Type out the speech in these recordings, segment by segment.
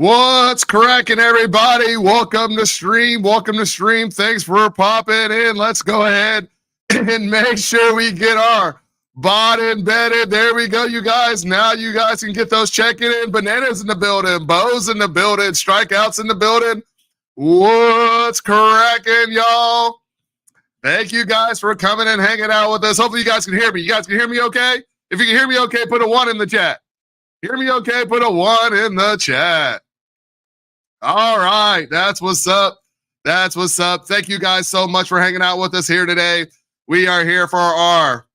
What's cracking, everybody? Welcome to stream. Thanks for popping in. Let's go ahead and make sure we get our bot embedded. There we go, you guys. Now you guys can get those checking in. Bananas in the building, Bo's in the building, Strikeouts in the building. What's cracking, y'all? Thank you guys for coming and hanging out with us. Hopefully you guys can hear me. You guys can hear me okay? If you can hear me okay, put a 1 in the chat. Hear me okay? Put a 1 in the chat. All right. That's what's up. That's what's up. Thank you guys so much for hanging out with us here today. We are here for our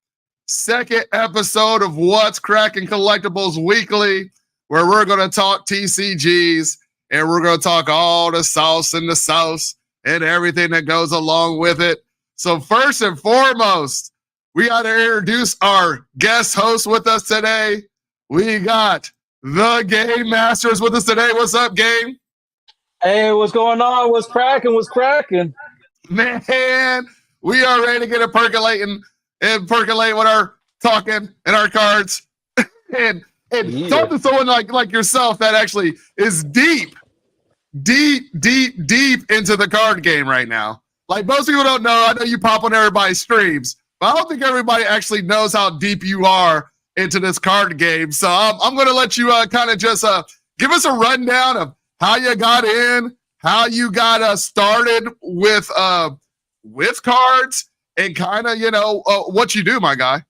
second episode of What's Crackin Collectibles Weekly, where we're going to talk TCGs and we're going to talk all the sauce and everything that goes along with it. So first and foremost, we got to introduce our guest host with us today. We got the Game Masters with us today. What's up, Game? Hey, what's going on? What's cracking? Man, we are ready to get it percolating and percolate with our talking and our cards. and talk to someone like yourself that actually is deep into the card game right now. Like, most people don't know. I know you pop on everybody's streams, but I don't think everybody actually knows how deep you are into this card game. So I'm going to let you kind of just give us a rundown of how you got in, how you got started with cards, and kind of, what you do, my guy.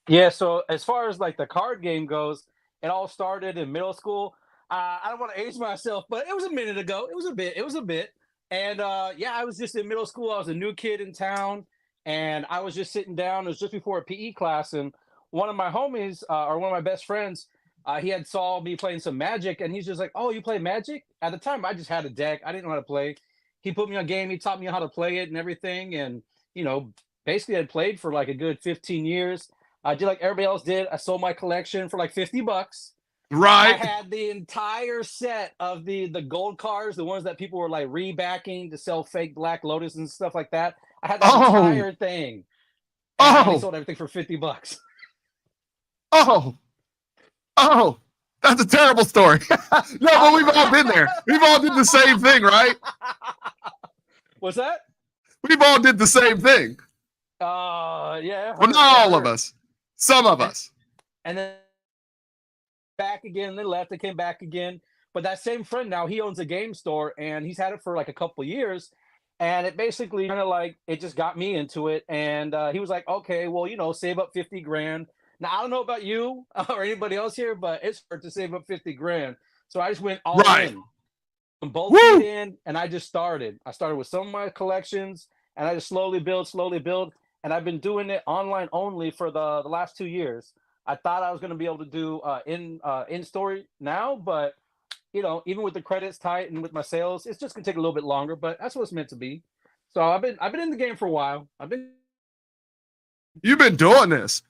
Yeah, so as far as like the card game goes, it all started in middle school. I don't want to age myself, but it was a minute ago. It was a bit. And I was just in middle school. I was a new kid in town, and I was just sitting down. It was just before a PE class, and one of my homies, or one of my best friends, he had saw me playing some Magic, and he's just like, "Oh, you play Magic?" At the time, I just had a deck. I didn't know how to play. He put me on game. He taught me how to play it and everything, and basically I played for like a good 15 years. I did like everybody else did. I sold my collection for like $50. Right. I had the entire set of the gold cards, the ones that people were like rebacking to sell fake Black Lotus and stuff like that. I had that entire thing. And I sold everything for $50. Oh, that's a terrible story. No, but we've all been there. We've all did the same thing, right? What's that? We've all did the same thing. Yeah. Well, not all of us. Some of us. And then back again, they left, they came back again. But that same friend now, he owns a game store, and he's had it for like a couple of years. And it basically kind of like, it just got me into it. And he was like, okay, well, save up 50 grand. Now, I don't know about you or anybody else here, but it's hard to save up 50 grand. So I just went all in. Both feet in, and I just started. I started with some of my collections, and I just slowly build. And I've been doing it online only for the last 2 years. I thought I was going to be able to do in-store now, but, even with the credits tight and with my sales, it's just going to take a little bit longer, but that's what it's meant to be. So I've been in the game for a while. You've been doing this.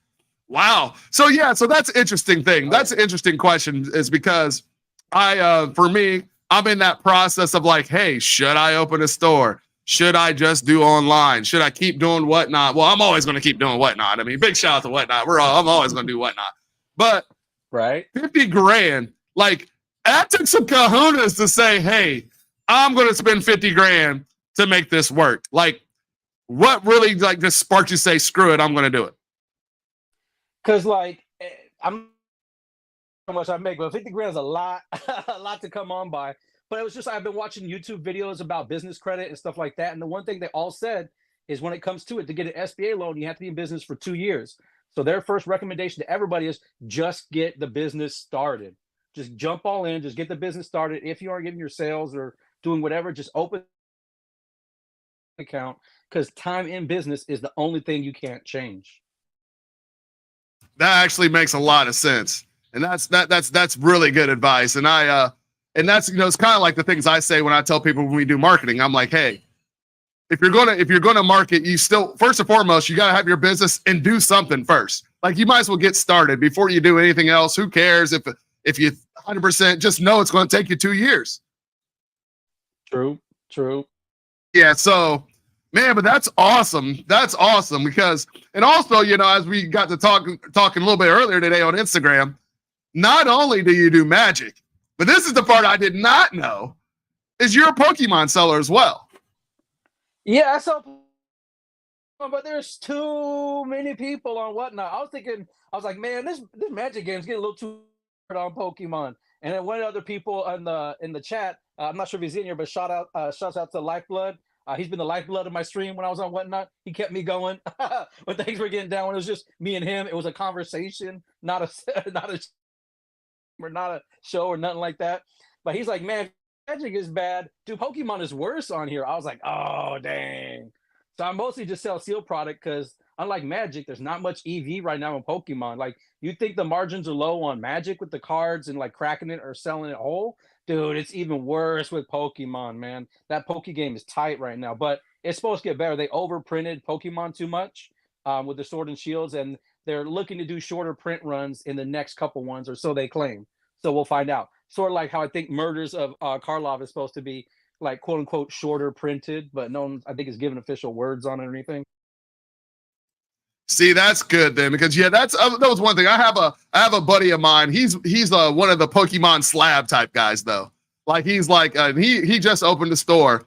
Wow. So that's an interesting thing. That's an interesting question, is because for me, I'm in that process of like, hey, should I open a store? Should I just do online? Should I keep doing Whatnot? Well, I'm always going to keep doing Whatnot. I mean, big shout out to Whatnot. I'm always going to do Whatnot. But right, 50 grand, like, that took some kahunas to say, hey, I'm going to spend 50 grand to make this work. Like, what really just sparked you to say, screw it, I'm going to do it? Because I'm how much I make, but 50 grand is a lot, a lot to come on by. But it was just, I've been watching YouTube videos about business credit and stuff like that. And the one thing they all said is when it comes to it, to get an SBA loan, you have to be in business for 2 years. So their first recommendation to everybody is just get the business started. Just jump all in, just get the business started. If you aren't getting your sales or doing whatever, just open an account, because time in business is the only thing you can't change. That actually makes a lot of sense. And that's really good advice. And that's, it's kind of like the things I say when I tell people when we do marketing. I'm like, hey, if you're gonna market, you still, first and foremost, you gotta have your business and do something first. Like, you might as well get started before you do anything else. Who cares if you 100% just know it's going to take you 2 years? True. Yeah. So, man, but that's awesome. That's awesome because, and also, as we got to talking a little bit earlier today on Instagram, not only do you do Magic, But this is the part I did not know, is you're a Pokemon seller as well. Yeah, I saw, but there's too many people on Whatnot. I was like, man, this Magic game's getting a little too hard on Pokemon. And then one of the other people in the chat, I'm not sure if he's in here, but shouts out to Lifeblood. He's been the lifeblood of my stream when I was on Whatnot. He kept me going when things were getting down. When it was just me and him, it was a conversation, not a not a show or nothing like that. But he's like, man, Magic is bad. Dude, Pokemon is worse on here. I was like, oh dang. So I mostly just sell sealed product because unlike Magic, there's not much EV right now in Pokemon. Like you think the margins are low on Magic with the cards and like cracking it or selling it whole. Dude, it's even worse with Pokemon, man. That Poke game is tight right now, but it's supposed to get better. They overprinted Pokemon too much with the Sword and Shields, and they're looking to do shorter print runs in the next couple ones, or so they claim. So we'll find out. Sort of like how I think Murders of Karlov is supposed to be like quote unquote shorter printed, but no one I think is given official words on it or anything. See, that's good then, because yeah, that was one thing. I have a buddy of mine. He's one of the Pokemon slab type guys though. Like he's like he just opened a store,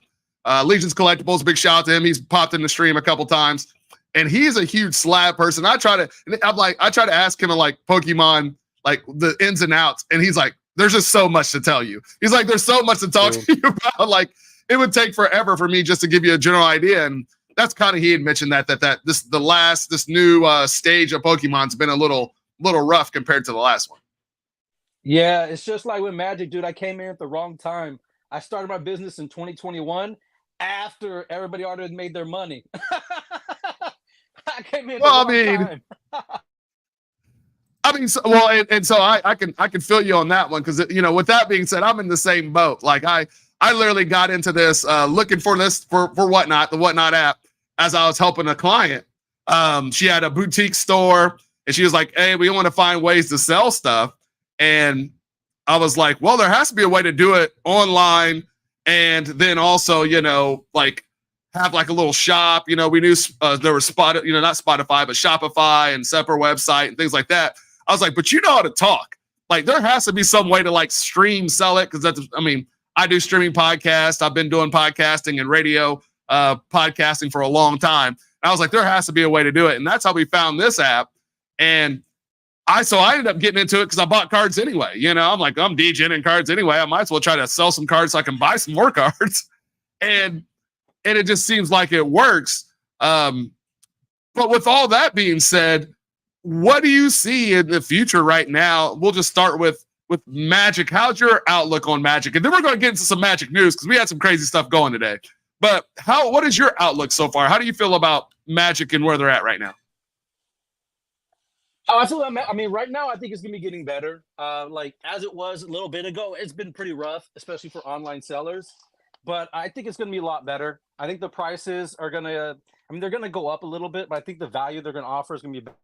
Legion's Collectibles. Big shout out to him. He's popped in the stream a couple times, and he's a huge slab person. I try to ask him like Pokemon, like the ins and outs, and he's like, there's just so much to tell you. He's like, there's so much to talk to you about. Like it would take forever for me just to give you a general idea. And that's kind of, he had mentioned that this new stage of Pokemon's been a little rough compared to the last one. Yeah, it's just like with Magic, dude. I came in at the wrong time. I started my business in 2021 after everybody already made their money. I came in at the wrong time. I mean, so I can feel you on that one, because with that being said, I'm in the same boat. Like I literally got into this looking for this for Whatnot, the Whatnot app, as I was helping a client. She had a boutique store, and she was like, "Hey, we want to find ways to sell stuff." And I was like, "Well, there has to be a way to do it online, and then also, like have like a little shop." We knew there was not Spotify, but Shopify and separate website and things like that. I was like, but you know how to talk. Like there has to be some way to like stream, sell it. Cause I do streaming podcasts. I've been doing podcasting and radio podcasting for a long time. And I was like, there has to be a way to do it. And that's how we found this app. And I ended up getting into it because I bought cards anyway. I'm like, I'm DJing in cards anyway. I might as well try to sell some cards so I can buy some more cards. And it just seems like it works. But with all that being said, what do you see in the future right now? We'll just start with Magic. How's your outlook on Magic? And then we're going to get into some Magic news because we had some crazy stuff going today. But what is your outlook so far? How do you feel about Magic and where they're at right now? I mean, right now I think it's gonna be getting better. Like as it was a little bit ago, it's been pretty rough, especially for online sellers. But I think it's gonna be a lot better. I think the prices are gonna, they're gonna go up a little bit, but I think the value they're gonna offer is gonna be better.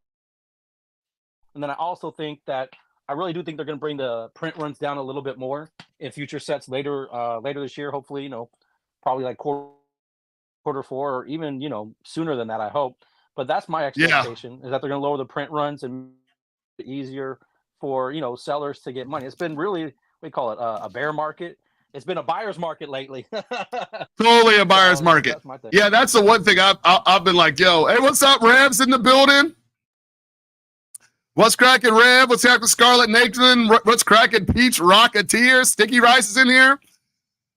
And then I really do think they're gonna bring the print runs down a little bit more in future sets later this year. Hopefully, probably like quarter 4, or even sooner than that, I hope. But that's my expectation, is that they're going to lower the print runs and make it easier for sellers to get money. It's been really, we call it a bear market. It's been a buyer's market lately. Totally a buyer's market. Yeah, that's the one thing I've been like, yo, hey, what's up, Rams in the building? What's cracking, Rev? What's cracking, Scarlet Nathan? What's cracking, Peach Rocketeer? Sticky Rice is in here.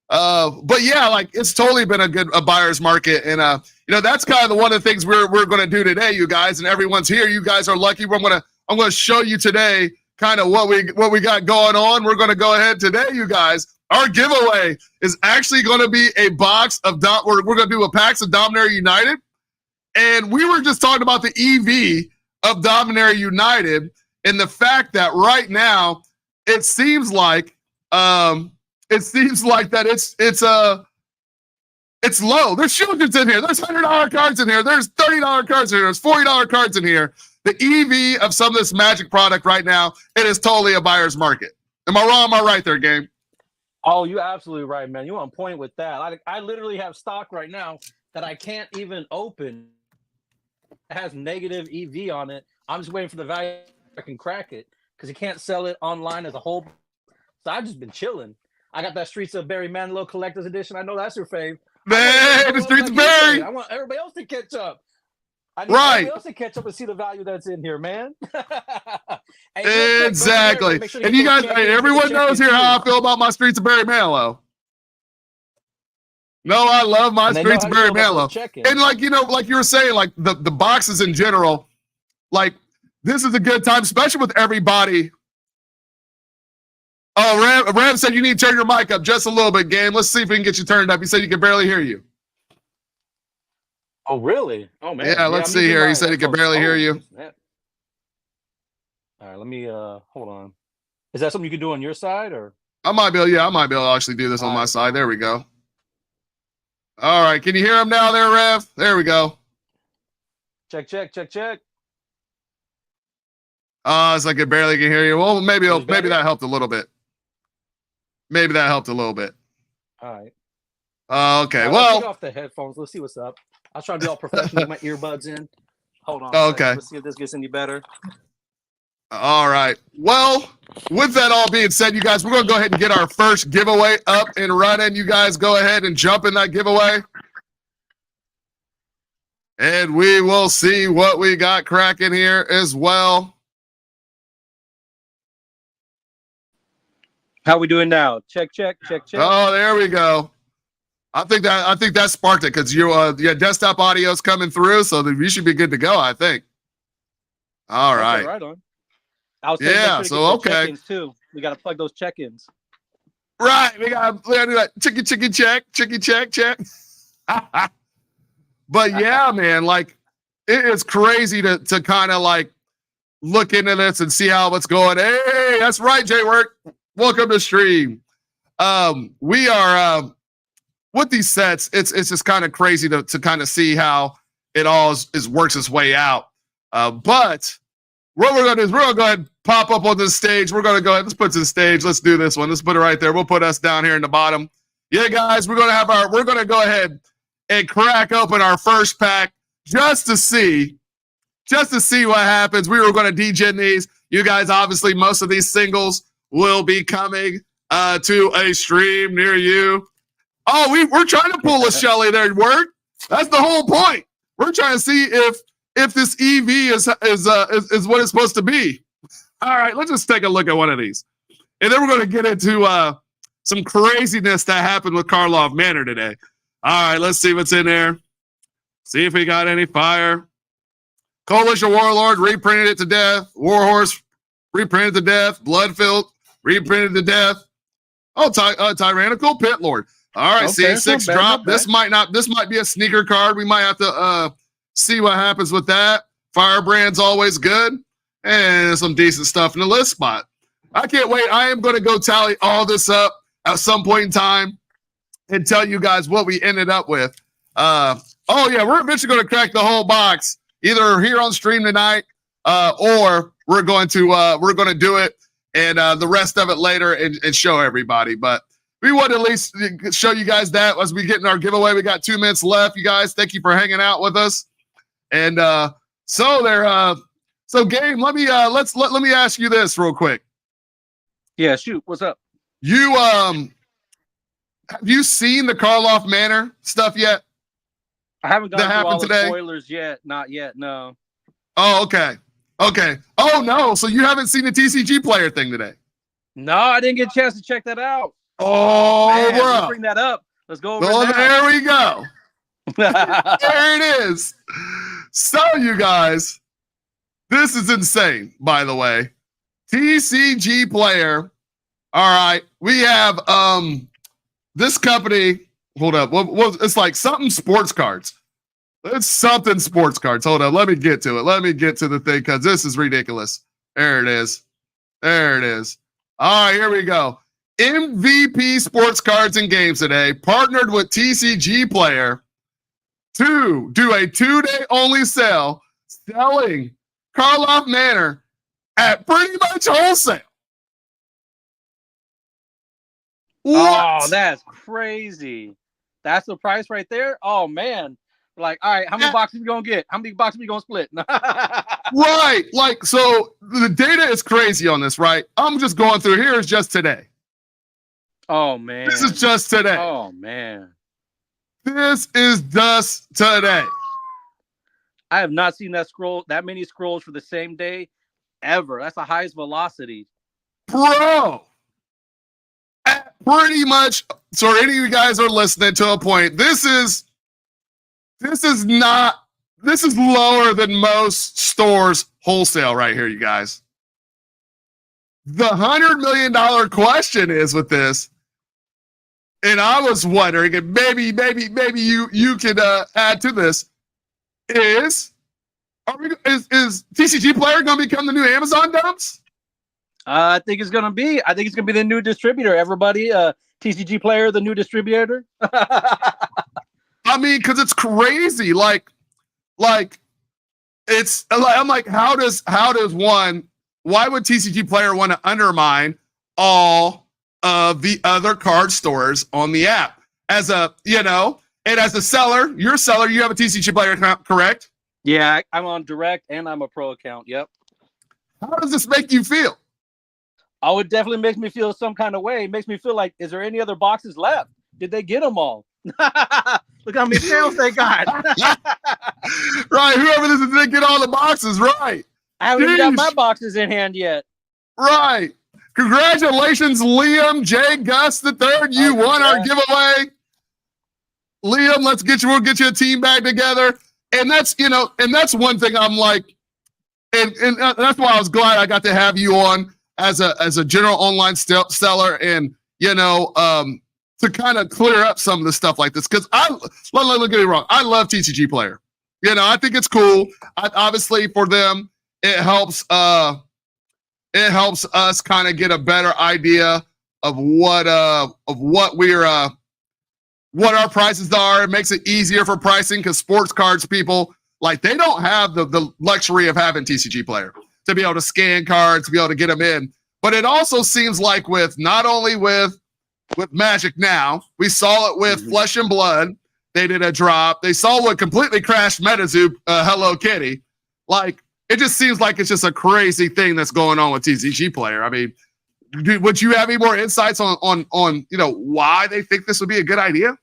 But yeah, like it's totally been a buyer's market, and that's kind of the one of the things we're going to do today, you guys, and everyone's here. You guys are lucky. I'm going to show you today kind of what we got going on. We're going to go ahead today, you guys. Our giveaway is actually going to be a box of we're going to do a packs of Dominaria United, and we were just talking about the EV of Dominaria United and the fact that right now it seems like that it's low. There's shoulders in here. There's $100 cards in here. There's $30 cards in here. There's $40 cards in here. The EV of some of this Magic product right now, it is totally a buyer's market. Am I wrong? Am I right there, game? Oh, you're absolutely right, man. You're on point with that. I literally have stock right now that I can't even open. It has negative EV on it. I'm just waiting for the value I can crack it because you can't sell it online as a whole. So I've just been chilling. I got that Streets of Barry Manilow Collector's Edition. I know that's your fave. Man, the Streets of Barry. I want everybody else to catch up. I need Right. everybody else to catch up and see the value that's in here, man. Hey, Exactly. quick, sure and you guys, everyone knows here how I feel about my Streets of Barry Manilow. No, I love my Streets of Barry Manilow. And like, you know, like you were saying, like the boxes in general, like this is a good time, especially with everybody. Oh, Ram said you need to turn your mic up just a little bit, Game. Let's see if we can get you turned up. He said you can barely hear you. Oh, really? Oh, man. Yeah, let's see here. He said he could barely hear you. Man. All right, let me, hold on. Is that something you can do on your side, or? I might be able to actually do this on my side. There we go. All right, can you hear him now there, Rev? There we go. Check. It's like I barely can hear you. Well, maybe that helped a little bit. Maybe that helped a little bit. All right. Okay, well. Take off the headphones. Let's see what's up. I was trying to be all professional with my earbuds in. Hold on. Okay. Let's see if this gets any better. All right. Well, with that all being said, you guys, we're going to go ahead and get our first giveaway up and running. You guys go ahead and jump in that giveaway. And we will see what we got cracking here as well. How we doing now? Check. Oh, there we go. I think that sparked it because your desktop audio is coming through, so you should be good to go. I think. All right. Right on. Yeah. So okay. Too. We got to plug those check-ins. Right. We got to do that. Chicky check. But yeah, man, like it is crazy to kind of like look into this and see how it's going. Hey, that's right, Jay Work. Welcome to stream. We are with these sets. It's just kind of crazy to kind of see how it all works its way out. But what we're gonna do is we're gonna go ahead and pop up on this stage. We're gonna go ahead. Let's put it to the stage. Let's do this one. Let's put it right there. We'll put us down here in the bottom. Yeah, guys, we're gonna go ahead and crack open our first pack just to see what happens. We were going to degen these. You guys, obviously, most of these singles will be coming to a stream near you. Oh, we're trying to pull a Shelly there, Work. That's the whole point. We're trying to see if this EV is what it's supposed to be. All right, let's just take a look at one of these, and then we're going to get into some craziness that happened with Karloff Manor today. All right, let's see what's in there. See if we got any fire. Coalition Warlord reprinted it to death. Warhorse reprinted to death. Bloodfield reprinted to death. Oh, Tyrannical Pit Lord. All right, okay, C6 drop. This might be a sneaker card. We might have to see what happens with that. Firebrand's always good. And some decent stuff in the list spot. I can't wait. I am going to go tally all this up at some point in time and tell you guys what we ended up with. Oh yeah, we're eventually going to crack the whole box, either here on stream tonight, or we're going to do it and the rest of it later and show everybody. But we want to at least show you guys that as we get in our giveaway. We got 2 minutes left, you guys. Thank you for hanging out with us. And so Game, let me ask you this real quick. Yeah, shoot. What's up? Have you seen the Karloff Manor stuff yet? I haven't gone through all the spoilers yet. Not yet, no. Oh, okay. Oh, no. So you haven't seen the TCG player thing today? No, I didn't get a chance to check that out. Oh, man, let's bring that up. Let's go over there we go. There it is. So, you guys, this is insane, by the way. TCG player. All right. We have this company, hold up. It's like something sports cards. It's something sports cards. Hold up. Let me get to it. Let me get to the thing because this is ridiculous. There it is. All right, here we go. MVP sports cards and games today, partnered with TCG Player to do a 2-day only sale, selling Karloff Manor at pretty much wholesale. What? Oh, that's crazy. That's the price right there. Oh man. Like, all right, how many boxes we gonna get? How many boxes we gonna split? Right. Like, so the data is crazy on this, right? I'm just going through here is just today. Oh man. This is just today. Oh man. This is just today. I have not seen that many scrolls for the same day ever. That's the highest velocity. Bro. Pretty much, so any of you guys are listening to a point, this is lower than most stores wholesale right here, you guys. The $100 million question is with this, and I was wondering, and maybe you could add to this, is TCG Player going to become the new Amazon dumps? I think it's gonna be the new distributor. Everybody, TCG Player, the new distributor. I mean, because it's crazy. Like it's like I'm like, how does one? Why would TCG Player want to undermine all of the other card stores on the app? As a and as a seller, you're a seller. You have a TCG Player account, correct? Yeah, I'm on direct and I'm a pro account. Yep. How does this make you feel? Oh, it definitely makes me feel some kind of way. It makes me feel like, is there any other boxes left? Did they get them all? Look how many sales they got. Right. Whoever this is, did get all the boxes. Right. I haven't even got my boxes in hand yet. Right. Congratulations, Liam J. Gus the third. You won our giveaway. Liam, we'll get you a team bag together. And that's one thing I'm like, and that's why I was glad I got to have you on as a general online seller, and to kind of clear up some of the stuff like this, because don't get me wrong, I love TCG Player. I think it's cool. Obviously for them, it helps us kind of get a better idea of what our prices are. It makes it easier for pricing, because sports cards people, like, they don't have the luxury of having TCG Player to be able to scan cards, to be able to get them in. But it also seems like not only with Magic now, we saw it with Flesh and Blood. They did a drop. They saw what completely crashed MetaZoo, Hello Kitty. Like, it just seems like it's just a crazy thing that's going on with TCG Player. I mean, would you have any more insights on why they think this would be a good idea?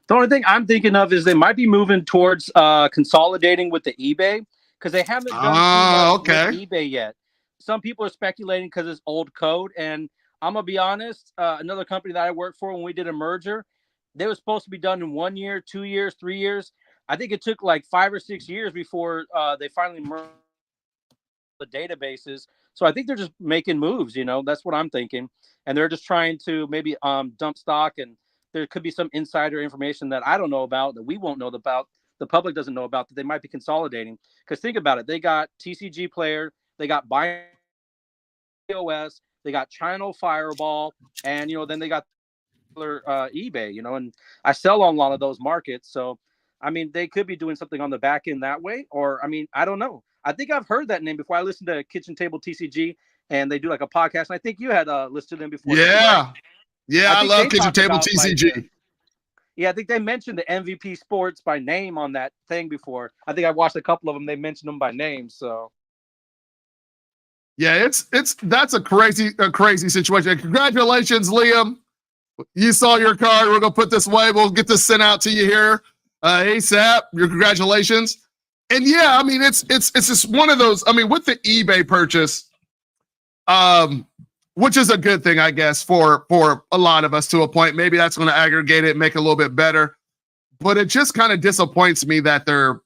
The only thing I'm thinking of is they might be moving towards consolidating with the eBay, because they haven't done too much with eBay yet. Some people are speculating because it's old code, and I'm gonna be honest. Another company that I worked for, when we did a merger, they were supposed to be done in 1 year, 2 years, 3 years. I think it took like 5 or 6 years before they finally merged the databases. So I think they're just making moves. That's what I'm thinking, and they're just trying to maybe dump stock, and there could be some insider information that I don't know about, that we won't know about, the public doesn't know about, that they might be consolidating. Because think about it, they got TCG Player, they got BIOS, they got China Fireball, and then they got eBay, and I sell on a lot of those markets. So I mean, they could be doing something on the back end that way, or I don't know. I think I've heard that name before. I listened to Kitchen Table TCG, and they do like a podcast, and I think you had listened to them before. Yeah. I love Kitchen Table TCG. I think they mentioned the MVP Sports by name on that thing before. I think I watched a couple of them. They mentioned them by name. So yeah, that's a crazy situation. Congratulations, Liam. You saw your card. We're gonna put this away. We'll get this sent out to you here ASAP. Your congratulations. And yeah, I mean, it's just one of those. I mean, with the eBay purchase, which is a good thing, I guess, for a lot of us to a point. Maybe that's going to aggregate it, make it a little bit better. But it just kind of disappoints me that they're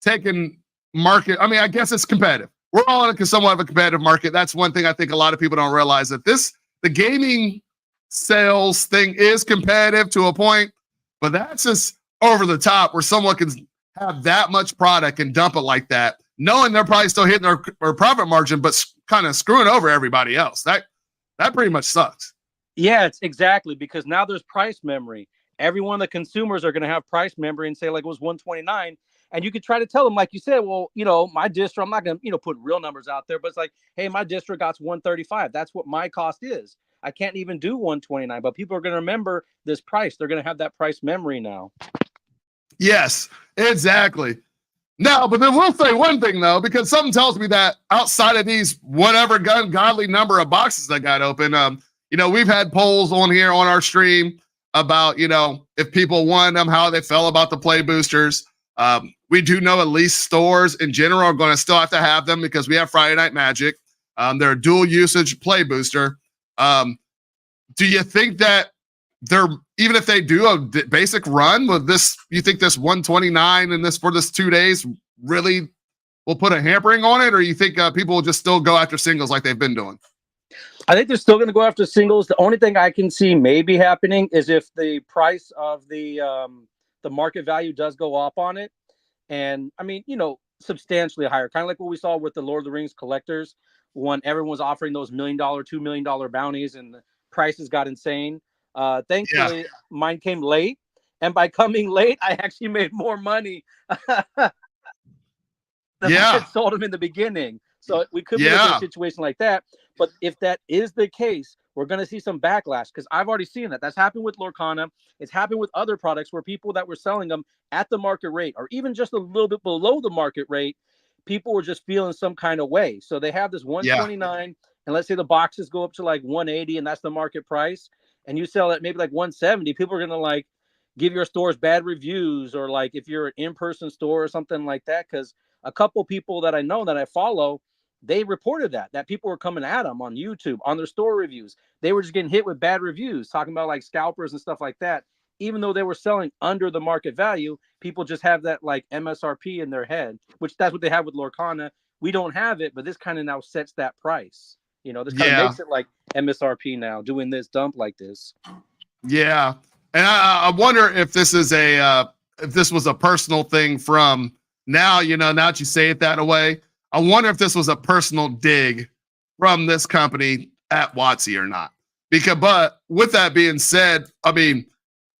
taking market. I mean, I guess it's competitive. We're all in somewhat of a competitive market. That's one thing I think a lot of people don't realize, that the gaming sales thing is competitive to a point, but that's just over the top, where someone can have that much product and dump it like that, knowing they're probably still hitting their profit margin, but kind of screwing over everybody else. That pretty much sucks. Yeah, it's exactly, because now there's price memory. Every one of the consumers are going to have price memory and say, like, it was $129. And you could try to tell them, like you said, well, my distro, I'm not going to, put real numbers out there, but it's like, hey, my distro got $135. That's what my cost is. I can't even do $129, but people are going to remember this price. They're going to have that price memory now. Yes, exactly. Now, but then we'll say one thing, though, because something tells me that outside of these whatever godly number of boxes that got open, we've had polls on here on our stream about, if people want them, how they felt about the play boosters. We do know at least stores in general are going to still have to have them because we have Friday Night Magic. They're a dual usage play booster. Do you think that they're, even if they do a basic run with this, you think this 129 and this for this 2 days really will put a hampering on it, or you think people will just still go after singles like they've been doing? I think they're still going to go after singles. The only thing I can see maybe happening is if the price of the market value does go up on it, and I mean, substantially higher, kind of like what we saw with the Lord of the Rings collectors when everyone was offering those $1 million, $2 million bounties, and the prices got insane. Thankfully, mine came late, and by coming late, I actually made more money than I had sold them in the beginning. So we could be looking at a situation like that. But if that is the case, we're going to see some backlash because I've already seen that. That's happened with Lorcana. It's happened with other products where people that were selling them at the market rate or even just a little bit below the market rate, people were just feeling some kind of way. So they have this 129, and let's say the boxes go up to like 180, and that's the market price, and you sell at maybe like 170. People are going to like give your stores bad reviews, or like if you're an in-person store or something like that, because a couple people that I know that I follow, they reported that people were coming at them on YouTube, on their store reviews. They were just getting hit with bad reviews, talking about like scalpers and stuff like that. Even though they were selling under the market value, people just have that like MSRP in their head, which that's what they have with Lorcana. We don't have it, but this kind of now sets that price. This kind of makes it like MSRP now, doing this dump like this. Yeah. And I wonder if this is if this was a personal thing from now, now that you say it that way, I wonder if this was a personal dig from this company at WotC or not. But with that being said, I mean,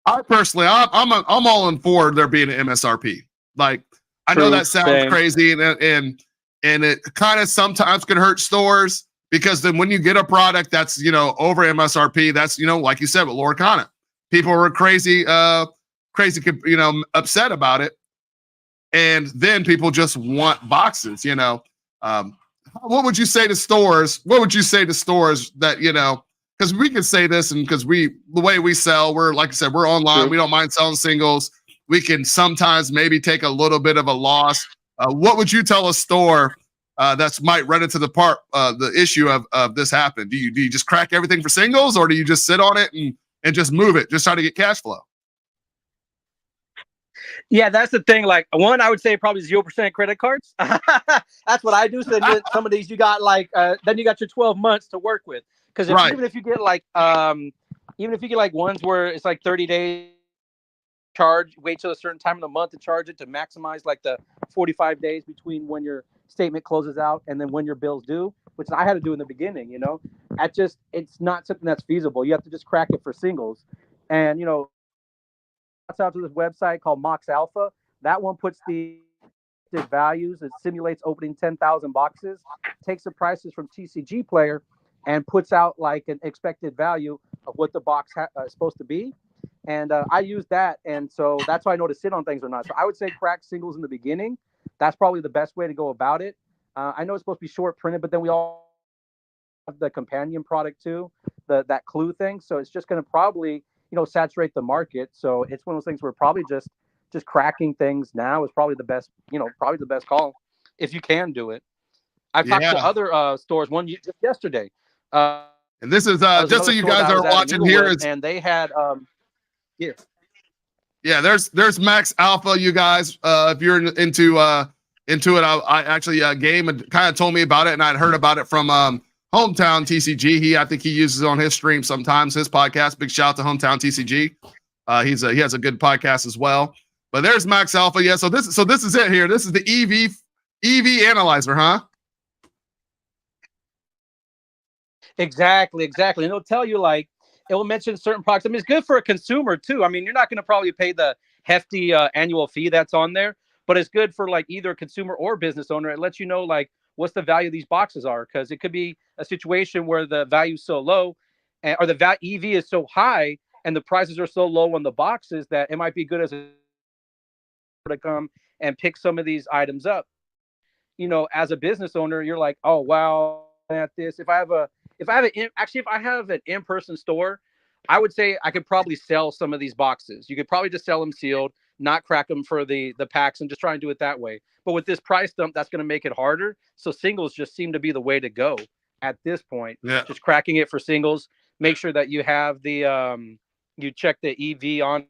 I personally, I'm all in for there being an MSRP. Like, I know that sounds crazy, and it kind of sometimes can hurt stores because then when you get a product that's over MSRP, that's like you said with Lorcana, people were crazy, upset about it. And then people just want boxes, what would you say to stores? What would you say to stores that, because we can say this, and because the way we sell, we're, like I said, we're online. True. We don't mind selling singles. We can sometimes maybe take a little bit of a loss. What would you tell a store that's might run into the issue of this happening? Do you just crack everything for singles, or do you just sit on it and just move it, just try to get cash flow? Yeah, that's the thing. Like, one, I would say probably 0% credit cards. That's what I do. So then some of these you got like, then you got your 12 months to work with. Because even if you get like, ones where it's like 30 days charge, wait till a certain time of the month to charge it to maximize like the 45 days between when your statement closes out and then when your bill's due, which I had to do in the beginning. It's not something that's feasible. You have to just crack it for singles, and out to this website called Mox Alpha. That one puts the values. It simulates opening 10,000 boxes, takes the prices from TCG Player, and puts out like an expected value of what the box is supposed to be. And I use that, and so that's how I know to sit on things or not. So I would say crack singles in the beginning. That's probably the best way to go about it. I know it's supposed to be short printed, but then we all have the companion product too, that clue thing. So it's just going to probably saturate the market. So it's one of those things where probably just cracking things now is probably the best, probably the best call if you can do it. I've talked to other stores just yesterday. And this is just so you guys are watching here, and they had there's Max Alpha, you guys. If you're into it, I actually Game and kind of told me about it, and I'd heard about it from Hometown TCG. I think he uses it on his stream sometimes, his podcast. Big shout out to Hometown TCG. He has a good podcast as well. But there's Max Alpha. Yeah. So this is it here. This is the EV analyzer, huh? Exactly. And it'll tell you like it will mention certain products. I mean, it's good for a consumer too. I mean, you're not going to probably pay the hefty annual fee that's on there, but it's good for like either a consumer or business owner. It lets you know like what's the value of these boxes are, because it could be a situation where the value is so low or the EV is so high and the prices are so low on the boxes that it might be good as a to come and pick some of these items up. As a business owner, you're like, oh wow, at this. If I have if I have if I have an in-person store, I would say I could probably sell some of these boxes. You could probably just sell them sealed, not crack them for the packs, and just try and do it that way. But with this price dump, that's going to make it harder. So singles just seem to be the way to go at this point. Yeah. Just cracking it for singles. Make sure that you have the you check the EV on,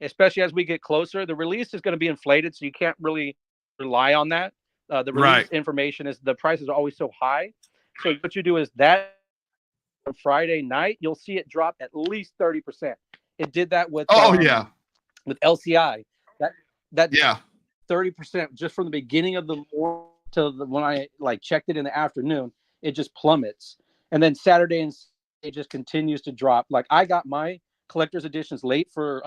especially as we get closer. The release is going to be inflated, so you can't really rely on that. The release Right. information is the prices are always so high. So what you do is that on Friday night, you'll see it drop at least 30%. It did that Oh yeah. with LCI. That Yeah. 30% just from the beginning of the morning to when I like checked it in the afternoon, it just plummets. And then Saturday and it just continues to drop. Like I got my collector's editions late for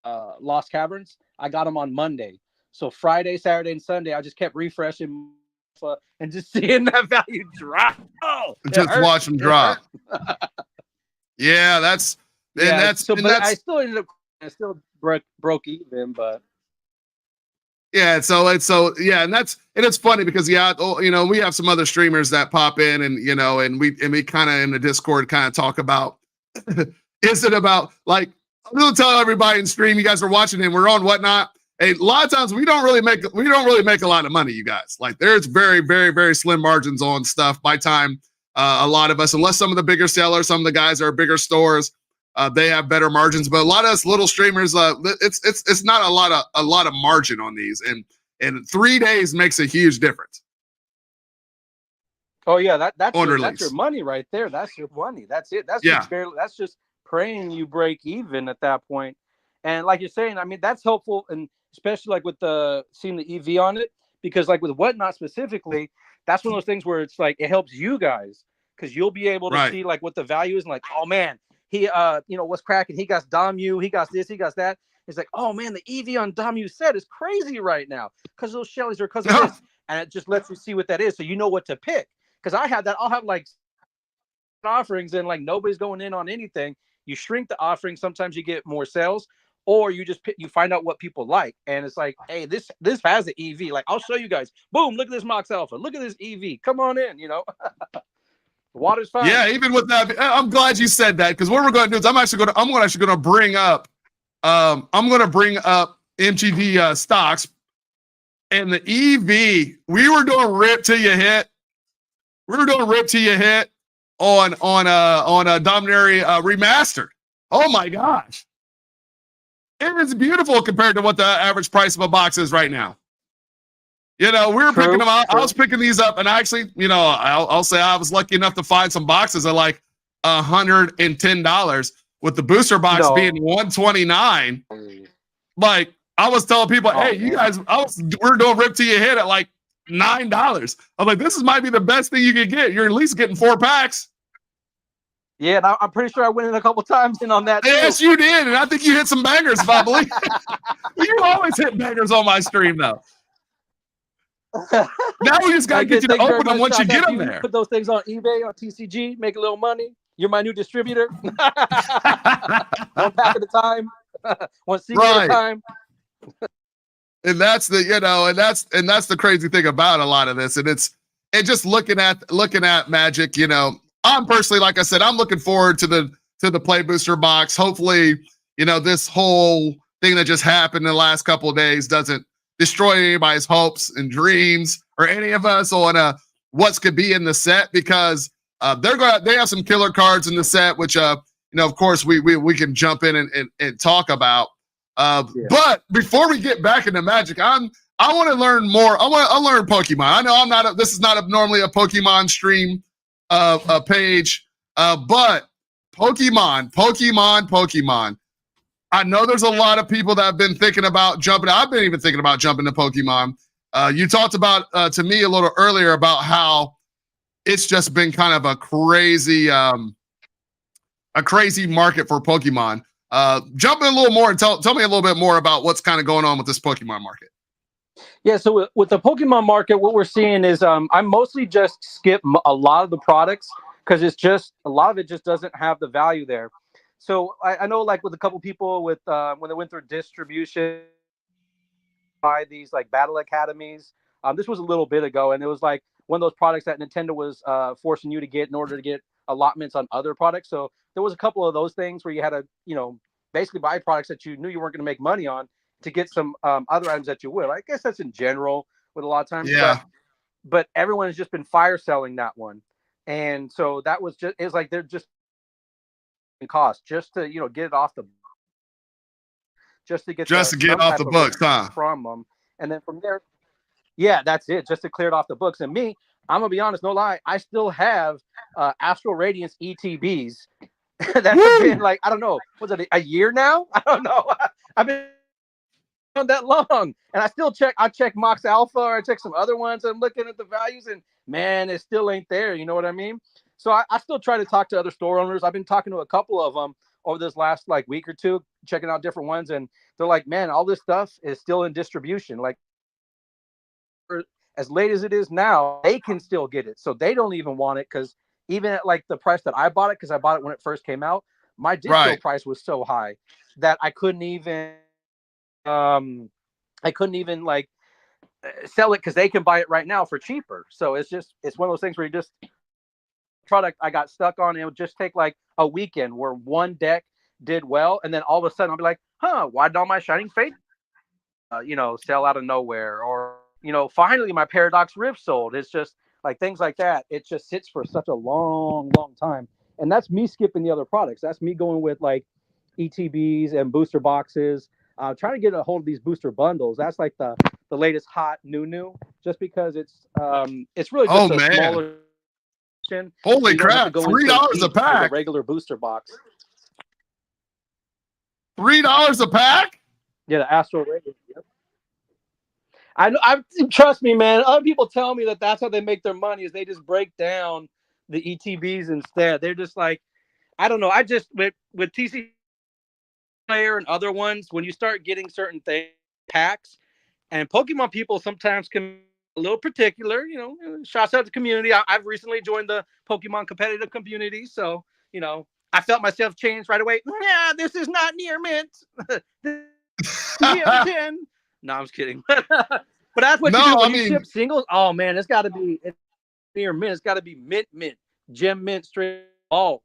Lost Caverns. I got them on Monday. So Friday, Saturday, and Sunday, I just kept refreshing and just seeing that value drop. Oh, just watch them drop. Yeah, that's and yeah. that's So, and but that's I still ended up, I still broke even, but yeah. So yeah, and it's funny because you know, we have some other streamers that pop in, and you know, and we kind of in the Discord kind of talk about is it about like I'm gonna tell everybody in stream, you guys are watching and we're on whatnot. A lot of times we don't really make a lot of money, you guys. Like there's very, very, very slim margins on stuff by time a lot of us, unless some of the bigger sellers, some of the guys are bigger stores, they have better margins. But a lot of us little streamers, it's not a lot of margin on these, and 3 days makes a huge difference. oh yeah, that's your release. money right there. That's your money. That's it. That's Yeah. just barely. That's just praying you break even at that point. And like you're saying, I mean, that's helpful, and especially like with the seeing the EV on it, because like with whatnot specifically, that's one of those things where it's like it helps you guys because you'll be able to Right. see like what the value is, and like, oh man, he you know what's cracking. He got Domu, he got this, he got that. It's like, oh man, the EV on Domu set is crazy right now because those Shellys or because of this, and it just lets you see what that is, so you know what to pick. Because I had that, I'll have like offerings and like nobody's going in on anything. You shrink the offering, sometimes you get more sales, or you just you find out what people like, and it's like, hey, this has an EV. Like I'll show you guys. Boom! Look at this Mox Alpha. Look at this EV. Come on in. You know, the water's fine. Yeah, even with that, I'm glad you said that because what we're going to do is I'm actually going to bring up MGD stocks and the EV. We were doing rip till you hit. We were doing rip till you hit on a Dominary remastered. Oh my gosh. It is beautiful compared to what the average price of a box is right now. You know, we were picking them out. I was picking these up, and actually, you know, I'll say I was lucky enough to find some boxes at like $110 with the booster box being $129. Like I was telling people, hey, you guys, we're doing rip till you hit at like $9. I'm like, this might be the best thing you can get. You're at least getting 4 packs. Yeah, and I'm pretty sure I went in a couple times in on that. Yes, you did, and I think you hit some bangers, probably. You always hit bangers on my stream, though. Now we just gotta get you to open them once you get them there. Put those things on eBay, on TCG, make a little money. You're my new distributor. One pack at a time, one secret at a time. And that's the, you know, and that's the crazy thing about a lot of this, and it's just looking at Magic. You know, I'm personally, like I said, I'm looking forward to the Play Booster box. Hopefully, you know, this whole thing that just happened in the last couple of days doesn't destroy anybody's hopes and dreams or any of us on what's could be in the set, because they have some killer cards in the set, which you know, of course we can jump in and talk about. But before we get back into Magic, I want to learn more. I learn Pokemon. I know this is not normally a Pokemon stream page, but Pokemon. I know there's a lot of people that have been thinking about jumping. I've been even thinking about jumping to Pokemon. You talked about to me a little earlier about how it's just been kind of a crazy market for Pokemon. Jump in a little more and tell me a little bit more about what's kind of going on with this Pokemon market. Yeah, so with the Pokemon market, what we're seeing is I mostly just skip a lot of the products because it's just a lot of it just doesn't have the value there. So I know, like with a couple people with when they went through distribution by these like battle academies, This was a little bit ago, and it was like one of those products that Nintendo was forcing you to get in order to get allotments on other products. So there was a couple of those things where you had to, basically buy products that you knew you weren't going to make money on to get some other items that you would. I guess that's in general with a lot of times, Yeah. but everyone has just been fire selling that one, and so that was just, it's like they're just cost just to get it off the, just to get Just to get some off type the of books, huh? from them, and then from there, yeah, that's it, just to clear it off the books. And me, I'm gonna be honest, no lie, I still have Astral Radiance ETBs that have been like, I don't know, was it a year now? I don't know. I've been on that long, and I still check Mox Alpha, or I check some other ones. I'm looking at the values, and man, it still ain't there. You know what I mean? So I still try to talk to other store owners. I've been talking to a couple of them over this last like week or two, checking out different ones, and they're like, man, all this stuff is still in distribution. Like, as late as it is now, they can still get it, so they don't even want it, because even at like the price that I bought it, because I bought it when it first came out, my distro price was so high that I couldn't even like sell it, because they can buy it right now for cheaper. So it's one of those things where you just, product I got stuck on, it would just take like a weekend where one deck did well, and then all of a sudden I'll be like, why did all my Shining Fate sell out of nowhere? Or finally my Paradox Rift sold. It's just like things like that. It just sits for such a long time, and that's me skipping the other products. That's me going with like ETBs and booster boxes, trying to get a hold of these booster bundles. That's like the latest hot new, just because it's really just a smaller, holy so crap, go $3 a pack, a regular booster box. $3 a pack. Yeah, the Astral Radiance. Yep. I trust me, man. Other people tell me that that's how they make their money, is they just break down the ETBs instead. They're just like, I don't know. I just with TC Player and other ones, when you start getting certain things, packs, and Pokemon people sometimes can be a little particular. Shouts out to the community. I've recently joined the Pokemon competitive community, so I felt myself change right away. Yeah, this is not near mint. TM10. No, I'm just kidding. But that's what you do when you ship singles. Oh man, it's got to be near mint. It's got to be mint, gem mint, straight all.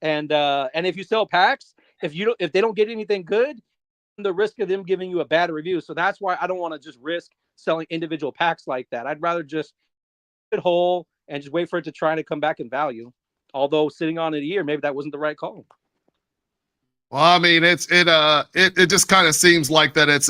And if you sell packs, if they don't get anything good, the risk of them giving you a bad review. So that's why I don't want to just risk selling individual packs like that. I'd rather just it whole and just wait for it to try to come back in value. Although sitting on it a year, maybe that wasn't the right call. Well, I mean, it just kind of seems like that it's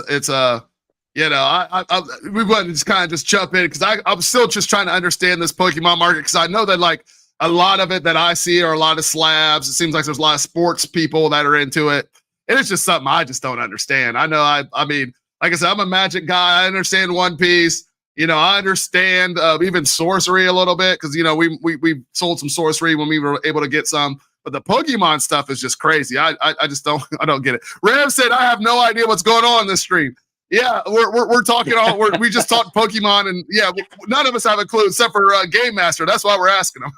we want to just kind of just jump in, because I'm still just trying to understand this Pokemon market, because I know that like a lot of it that I see are a lot of slabs. It seems like there's a lot of sports people that are into it, and it's just something I just don't understand. I know I mean, like I said, I'm a Magic guy. I understand One Piece. I understand even sorcery a little bit, because we sold some sorcery when we were able to get some. But the Pokemon stuff is just crazy. I just don't get it. Ram said I have no idea what's going on in this stream. Yeah, we're talking we just talked Pokemon, and yeah, none of us have a clue except for Game Master. That's why we're asking him.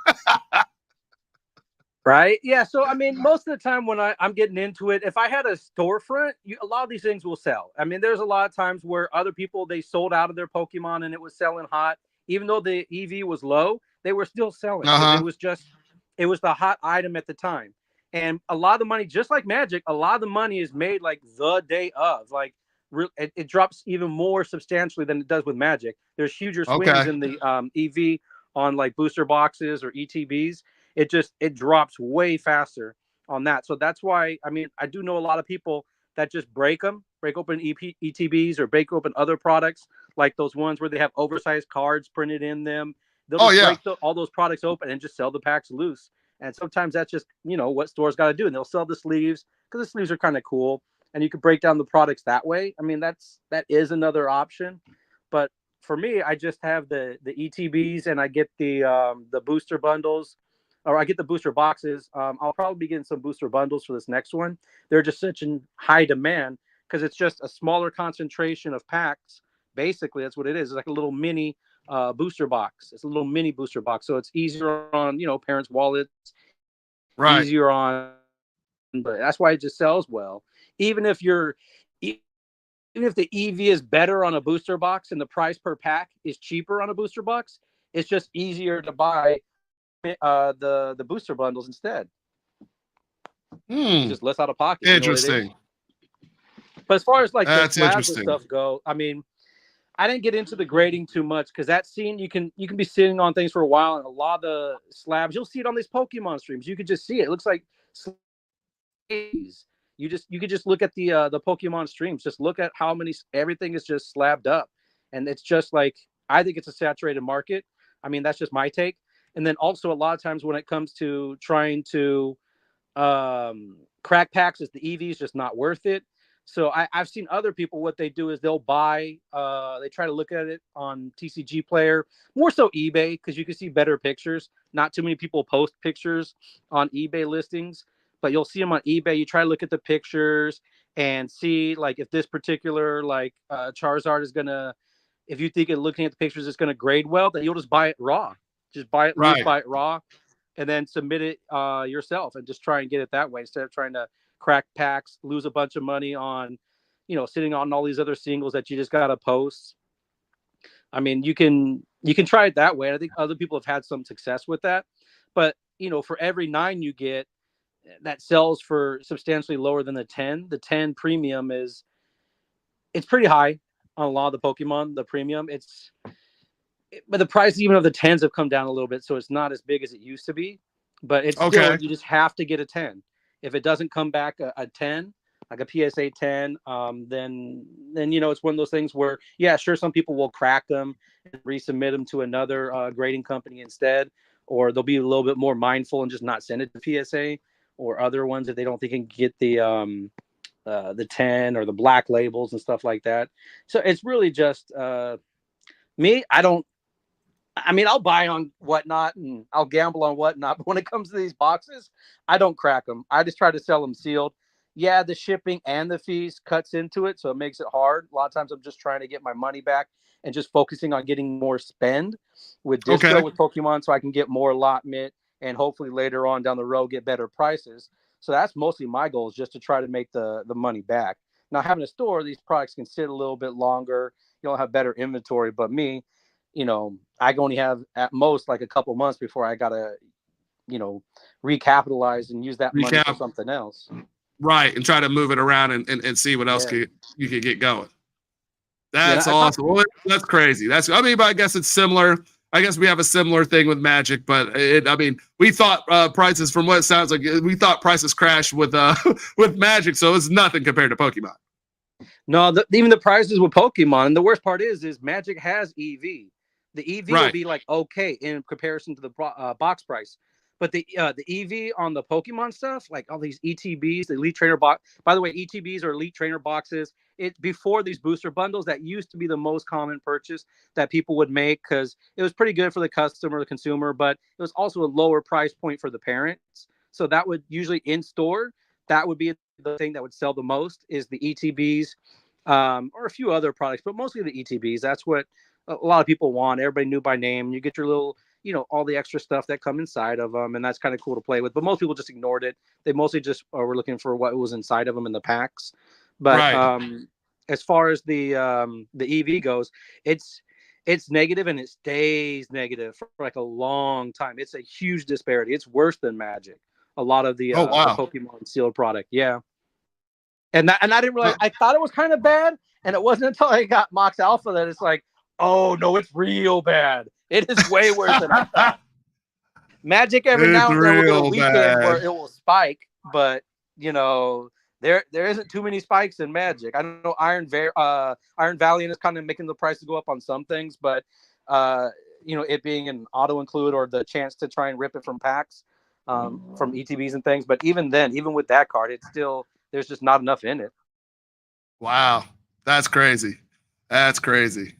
Right? Yeah. So I mean, most of the time when I'm getting into it, if I had a storefront, a lot of these things will sell. I mean, there's a lot of times where other people, they sold out of their Pokemon and it was selling hot, even though the EV was low, they were still selling. It was the hot item at the time. And a lot of the money, just like Magic, a lot of the money is made like the day of. Like it drops even more substantially than it does with Magic. There's huger swings in the EV on like booster boxes or ETBs. It drops way faster on that. So that's why, I mean, I do know a lot of people that just break open ETBs or break open other products, like those ones where they have oversized cards printed in them. They'll just break all those products open and just sell the packs loose. And sometimes that's just, what stores got to do. And they'll sell the sleeves, because the sleeves are kind of cool. And you can break down the products that way. I mean, that is another option. But for me, I just have the ETBs, and I get the booster bundles, or I get the booster boxes. I'll probably be getting some booster bundles for this next one. They're just such in high demand, because it's just a smaller concentration of packs. Basically, that's what it is. It's like a little mini booster box. It's a little mini booster box, so it's easier on parents' wallets, easier on. But that's why it just sells well. Even if you're even if the EV is better on a booster box and the price per pack is cheaper on a booster box, it's just easier to buy the booster bundles instead. It's just less out of pocket. You know what it is? Interesting. But as far as like the That's slabs and interesting. stuff go, I mean, I didn't get into the grading too much because that scene you can be sitting on things for a while, and a lot of the slabs you'll see it on these Pokemon streams. You could just see it. It looks like slaves. You could just look at the Pokemon streams. Just look at how many everything is just slabbed up, and it's just like I think it's a saturated market. I mean, that's just my take. And then also a lot of times when it comes to trying to crack packs, is the EV is just not worth it. So I've seen other people, what they do is they'll buy, they try to look at it on TCG Player, more so eBay, because you can see better pictures. Not too many people post pictures on eBay listings, but you'll see them on eBay. You try to look at the pictures and see like if this particular like Charizard is gonna, if you think it looking at the pictures it's gonna grade well, then you'll just buy it raw. Just buy it loose, Right. buy it raw, and then submit it yourself and just try and get it that way instead of trying to crack packs, lose a bunch of money on, sitting on all these other singles that you just got to post. I mean, you can try it that way. I think other people have had some success with that, but for every 9 you get that sells for substantially lower than the 10 premium it's pretty high on a lot of the Pokemon. The premium, but the price even of the 10s have come down a little bit, so it's not as big as it used to be. But it's still, you just have to get a 10. If it doesn't come back a 10, like a PSA 10, then it's one of those things where, yeah, sure, some people will crack them and resubmit them to another grading company instead, or they'll be a little bit more mindful and just not send it to PSA or other ones if they don't think they can get the 10 or the black labels and stuff like that. So it's really just me. I mean, I'll buy on whatnot and I'll gamble on whatnot, but when it comes to these boxes, I don't crack them. I just try to sell them sealed. Yeah, the shipping and the fees cuts into it, so it makes it hard. A lot of times I'm just trying to get my money back and just focusing on getting more spend with distro with Pokemon so I can get more allotment and hopefully later on down the road get better prices. So that's mostly my goal, is just to try to make the money back. Now, having a store, these products can sit a little bit longer. You'll have better inventory, but me, I only have at most like a couple months before I gotta, recapitalize and use that money for something else. Right, and try to move it around and see what else you could get going. That's awesome. Well, that's crazy. But I guess it's similar. I guess we have a similar thing with Magic, but we thought prices, from what it sounds like, we thought prices crashed with with Magic, so it's nothing compared to Pokemon. No, even the prices with Pokemon, and the worst part is Magic has EV. The EV will be like okay in comparison to the box price, but the EV on the Pokemon stuff, like all these ETBs, the Elite Trainer box. By the way, ETBs are Elite Trainer boxes. Before these booster bundles, that used to be the most common purchase that people would make because it was pretty good for the customer, the consumer, but it was also a lower price point for the parents. So that would usually in store, that would be the thing that would sell the most, is the ETBs, or a few other products, but mostly the ETBs. That's what a lot of people want. Everybody knew by name. You get your little, all the extra stuff that come inside of them, and that's kind of cool to play with. But most people just ignored it. They mostly just were looking for what was inside of them in the packs. But as far as the EV goes, it's negative, and it stays negative for like a long time. It's a huge disparity. It's worse than Magic. A lot of the Pokemon sealed product, and I didn't realize. I thought it was kind of bad, and it wasn't until I got Mox Alpha that it's like, oh no, it's real bad. It is way worse than I thought. Magic every now and then will get a weekend where it will spike, but there isn't too many spikes in Magic. I don't know, Iron Valiant is kind of making the prices go up on some things, but it being an auto include or the chance to try and rip it from packs, from ETBs and things. But even then, even with that card, it's still, there's just not enough in it. Wow, that's crazy. That's crazy.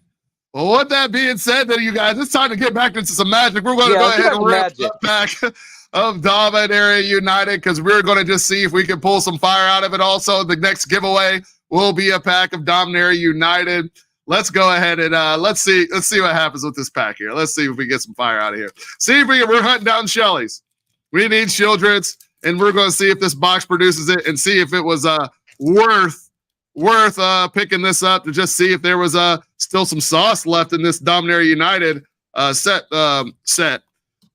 Well, with that being said, then you guys, it's time to get back into some Magic. We're going to go ahead and wrap up back of Dominaria United, because we're going to just see if we can pull some fire out of it. Also, the next giveaway will be a pack of Dominaria United. Let's go ahead and let's see what happens with this pack here. Let's see if we get some fire out of here. See if we're hunting down Shelley's. We need Children's, and we're going to see if this box produces it and see if it was worth worth picking this up to just see if there was still some sauce left in this Dominator United set.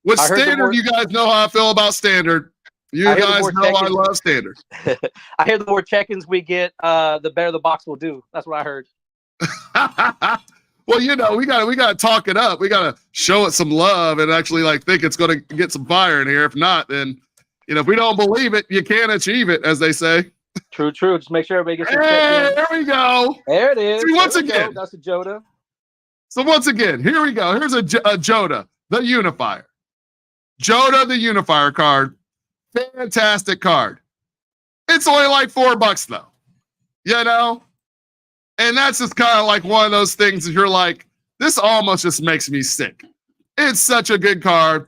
With Standard, you guys know how I feel about Standard. You guys know I love Standard. I hear the more check-ins we get, the better the box will do. That's what I heard. Well, you know, we gotta talk it up. We gotta show it some love and actually like think it's gonna get some fire in here. If not, then you know, if we don't believe it, you can't achieve it, as they say. True. Just make sure everybody gets some check-in. There we go. There it is. See, once again, that's a Joda. So once again, here we go. Here's a Joda, the Unifier. Joda, the Unifier card. Fantastic card. It's only like $4 though. You know? And that's just kind of like one of those things that you're like, this almost just makes me sick. It's such a good card.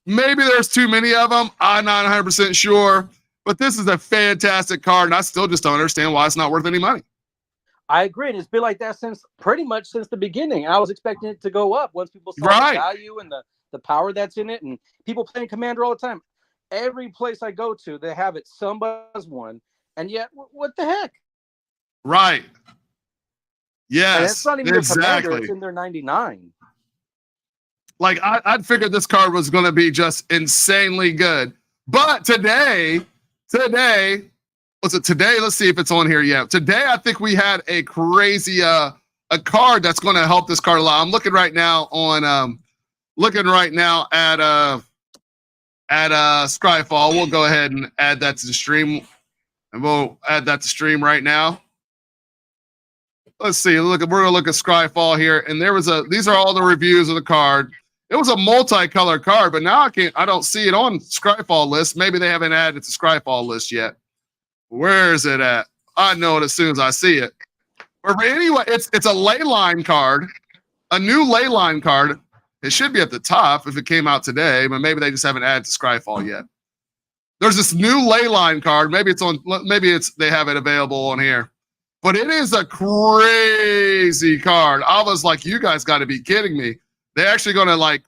Maybe there's too many of them. I'm not 100% sure. But this is a fantastic card, and I still just don't understand why it's not worth any money. I agree. And it's been like that pretty much since the beginning. I was expecting it to go up once people saw the value and the power that's in it. And people playing Commander all the time. Every place I go to, they have it. Somebody's one. And yet, what the heck? Right. Yes, and it's not even exactly. Commander, it's in their 99. Like, I'd figured this card was going to be just insanely good. But today, was it today? Let's see if it's on here yet. Today, I think we had a crazy, a card that's going to help this card a lot. I'm looking right now on, at Scryfall. We'll go ahead and add that to the stream. And we'll add that to stream right now. Let's see. We're gonna look at Scryfall here, and these are all the reviews of the card. It was a multicolor card, but now I don't see it on Scryfall list. Maybe they haven't added it to Scryfall list yet. Where is it at? I know it as soon as I see it. But anyway, it's a leyline card, a new leyline card. It should be at the top if it came out today, but maybe they just haven't added to Scryfall yet. There's this new leyline card. Maybe they have it available on here. But it is a crazy card. I was like, you guys got to be kidding me. They're actually going to like,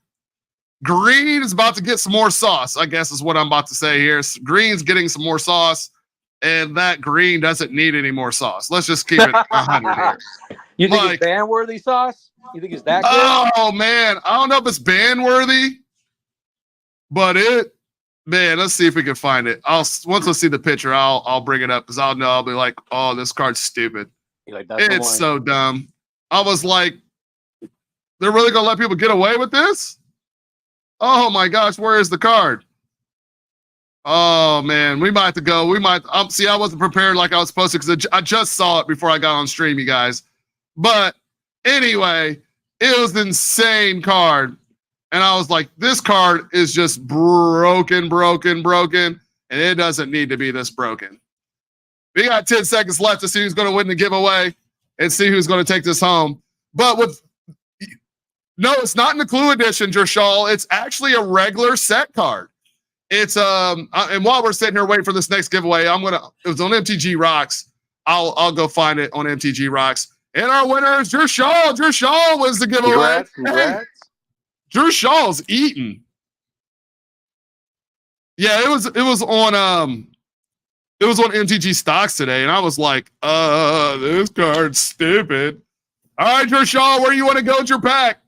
green is about to get some more sauce, I guess is what I'm about to say here. Green's getting some more sauce, and that green doesn't need any more sauce. Let's just keep it 100 here. You think it's ban-worthy sauce? You think it's that good? Oh, man. I don't know if it's ban-worthy, but man, let's see if we can find it. Once I see the picture, I'll bring it up because I'll be like, oh, this card's stupid. It's so dumb. I was like, they're really gonna let people get away with this? Oh my gosh, where is the card? Oh man, we might have to go. See, I wasn't prepared like I was supposed to because I just saw it before I got on stream, you guys. But anyway, it was an insane card. And I was like, this card is just broken, and it doesn't need to be this broken. We got 10 seconds left to see who's going to win the giveaway and see who's going to take this home. But no, it's not in the Clue Edition, Jershal. It's actually a regular set card. It's and while we're sitting here waiting for this next giveaway, it was on MTG Rocks. I'll go find it on MTG Rocks. And our winner is Jershal. Jershal was the giveaway. Congrats. Hey, Drew Shaw's eating. Yeah, it was on MTG Stocks today, and I was like, this card's stupid. All right, Drew Shaw, where do you want to go with your pack?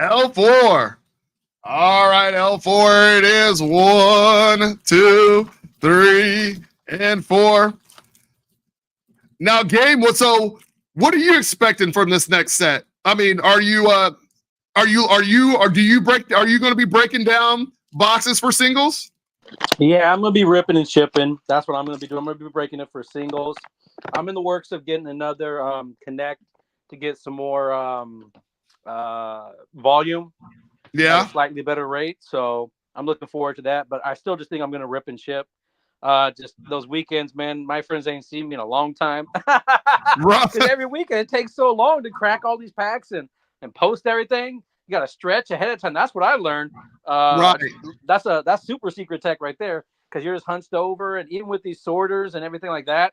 L4. All right, L4 it is. 1, 2, 3, and 4. Now, game, what are you expecting from this next set? I mean, are you going to be breaking down boxes for singles? Yeah, I'm going to be ripping and shipping. That's what I'm going to be doing. I'm going to be breaking it for singles. I'm in the works of getting another Connect to get some more volume. Yeah. At a slightly better rate. So I'm looking forward to that. But I still just think I'm going to rip and ship. Just those weekends, man. My friends ain't seen me in a long time. Right. Every weekend it takes so long to crack all these packs and post everything. You got to stretch ahead of time. That's what I learned. Right. That's super secret tech right there because you're just hunched over, and even with these sorters and everything like that,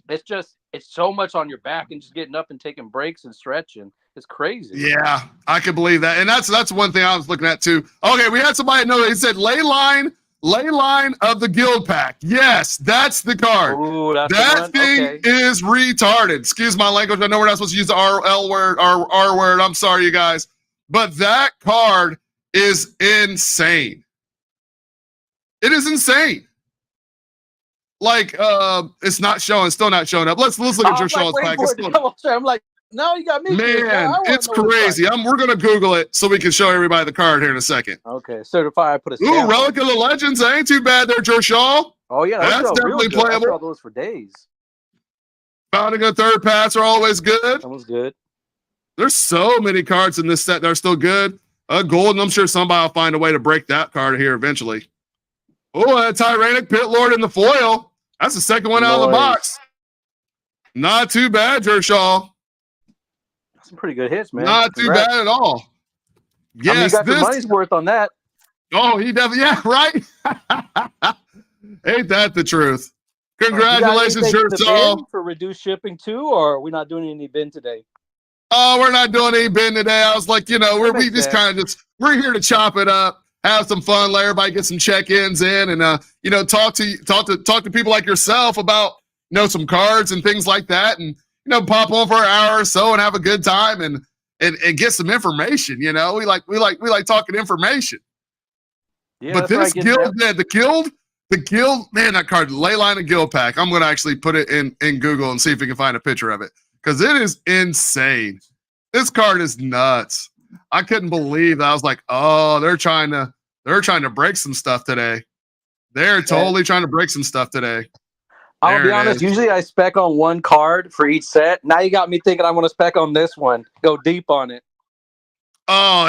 it's so much on your back and just getting up and taking breaks and stretching. It's crazy. Yeah, I can believe that, and that's one thing I was looking at too. Okay, we had somebody know. He said ley line Leyline of the Guild Pack. Yes, that's the card. Ooh, that's that thing is retarded. Excuse my language. I know we're not supposed to use the R word, R word. I'm sorry, you guys. But that card is insane. It is insane. Like, it's not showing, still not showing up. Let's look at your Shaw's pack. I'm like, no, you got me. Man, it's crazy. We're gonna Google it so we can show everybody the card here in a second. Okay, certified. I put a stamp. Ooh, Relic of the Legends. That ain't too bad there, Joe Shaw. Oh yeah, that's definitely playable. I saw those for days. Founding a third pass are always good. That was good. There's so many cards in this set that are still good. Golden, I'm sure somebody will find a way to break that card here eventually. Oh, a Tyrannic Pit Lord in the foil. That's the second one out of the box. Not too bad, Jershaw. Some pretty good hits, man. Not too bad at all. Yes, I mean, you got your money's worth on that. Oh, he definitely, yeah, right. Ain't that the truth? Congratulations, Jershaw. For reduced shipping too, or are we not doing any bin today? Oh, we're not doing any bin today. I was like, we're here to chop it up, have some fun, let everybody get some check-ins in, and talk to people like yourself about some cards and things like that, and pop on for an hour or so and have a good time and get some information. We like talking information. Yeah, but this guild, man, the guild, man, that card, Leyline and Guild Pack. I'm gonna actually put it in Google and see if we can find a picture of it, because it is insane. This card is nuts. I couldn't believe that. I was like, oh, they're trying to break some stuff today. They're totally trying to break some stuff today. I'll be honest, usually I spec on one card for each set. Now you got me thinking I want to spec on this one. Go deep on it. Oh,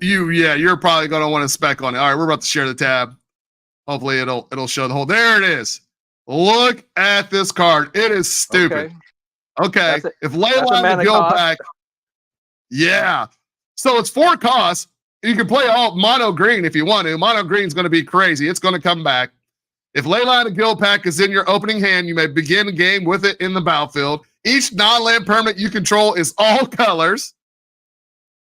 you're probably gonna want to spec on it. All right, we're about to share the tab. Hopefully it'll show the whole. There it is. Look at this card. It is stupid. Okay. If Leyline the Guild Pack. Yeah. So it's 4 costs. You can play all mono green if you want to. Mono green is going to be crazy. It's going to come back. If Leyline and Guild Pack is in your opening hand, you may begin the game with it in the battlefield. Each non-land permanent you control is all colors.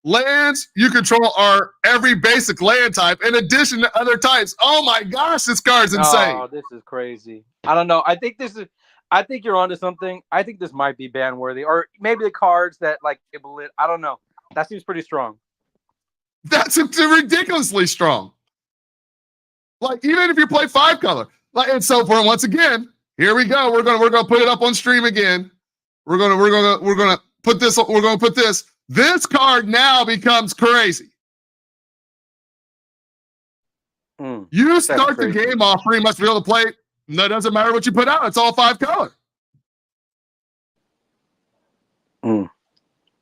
Lands you control are every basic land type in addition to other types. Oh my gosh, this card's insane. Oh, this is crazy. I don't know. I think you're onto something. I think this might be ban worthy, or maybe the cards that label it. I don't know. That seems pretty strong. That's ridiculously strong. Like, even if you play 5 color, and so forth. Once again, here we go. We're gonna put it up on stream again. We're gonna put this. We're gonna put this. This card now becomes crazy. You start the game off pretty much be able to play. No, it doesn't matter what you put out. It's all 5 color.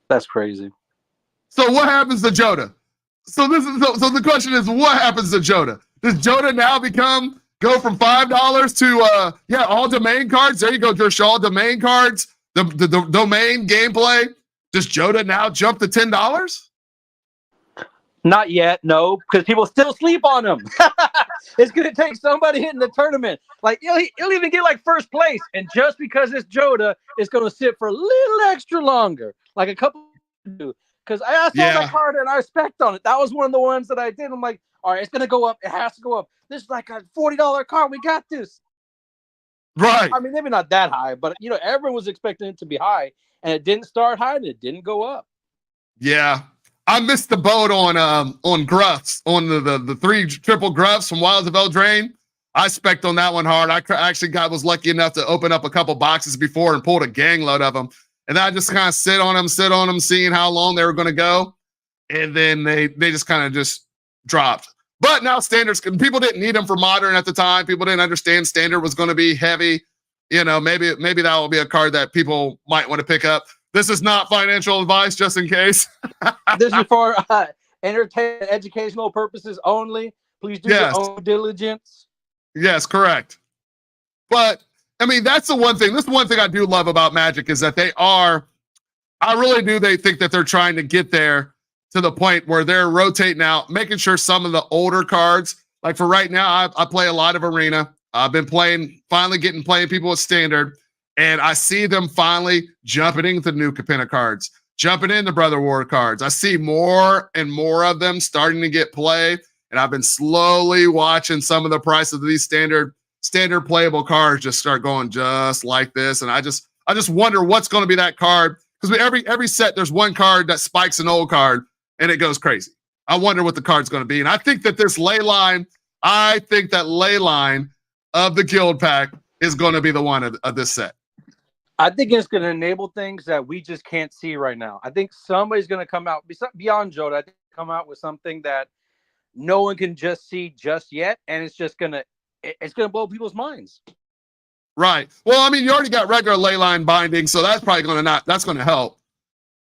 That's crazy. So what happens to Joda? So the question is, what happens to Joda? Does Joda now go from $5 to all domain cards? There you go, Jershaw. Domain cards, the domain gameplay. Does Joda now jump to $10? Not yet, no, because people still sleep on him. It's gonna take somebody hitting the tournament. Like he'll even get first place, and just because it's Joda, it's gonna sit for a little extra longer, like a couple do. Because I saw that card and I spec'd on it. That was one of the ones that I did. I'm like, all right, it's gonna go up. It has to go up. This is like a $40 card. We got this. Right. I mean, maybe not that high, but everyone was expecting it to be high, and it didn't start high and it didn't go up. Yeah. I missed the boat on Gruffs, on the 3 triple Gruffs from Wilds of Eldraine. I spec'd on that one hard. I actually was lucky enough to open up a couple boxes before and pulled a gang load of them. And I just kind of sit on them, seeing how long they were going to go. And then they just kind of just dropped. But now standards, people didn't need them for modern at the time. People didn't understand standard was going to be heavy. Maybe that will be a card that people might want to pick up. This is not financial advice, just in case. This is for entertainment, educational purposes only. Please do your own diligence. Yes, correct. But, I mean, that's the one thing. This is one thing I do love about Magic is that they think that they're trying to get there to the point where they're rotating out, making sure some of the older cards, like for right now, I play a lot of Arena. I've been playing people with Standard. And I see them finally jumping into new Capenna cards, jumping into Brother War cards. I see more and more of them starting to get play. and I've been slowly watching some of the price of these standard playable cards just start going just like this. And I just wonder what's going to be that card, because every set there's one card that spikes an old card and it goes crazy. I wonder what the card's going to be. And I think that this ley line of the guild pack is going to be the one of this set. I think it's going to enable things that we just can't see right now. I think somebody's going to come out beyond Joda. I think come out with something that no one can just see just yet, and it's going to blow people's minds. Right. Well, I mean, you already got regular ley line binding, so that's probably going to help.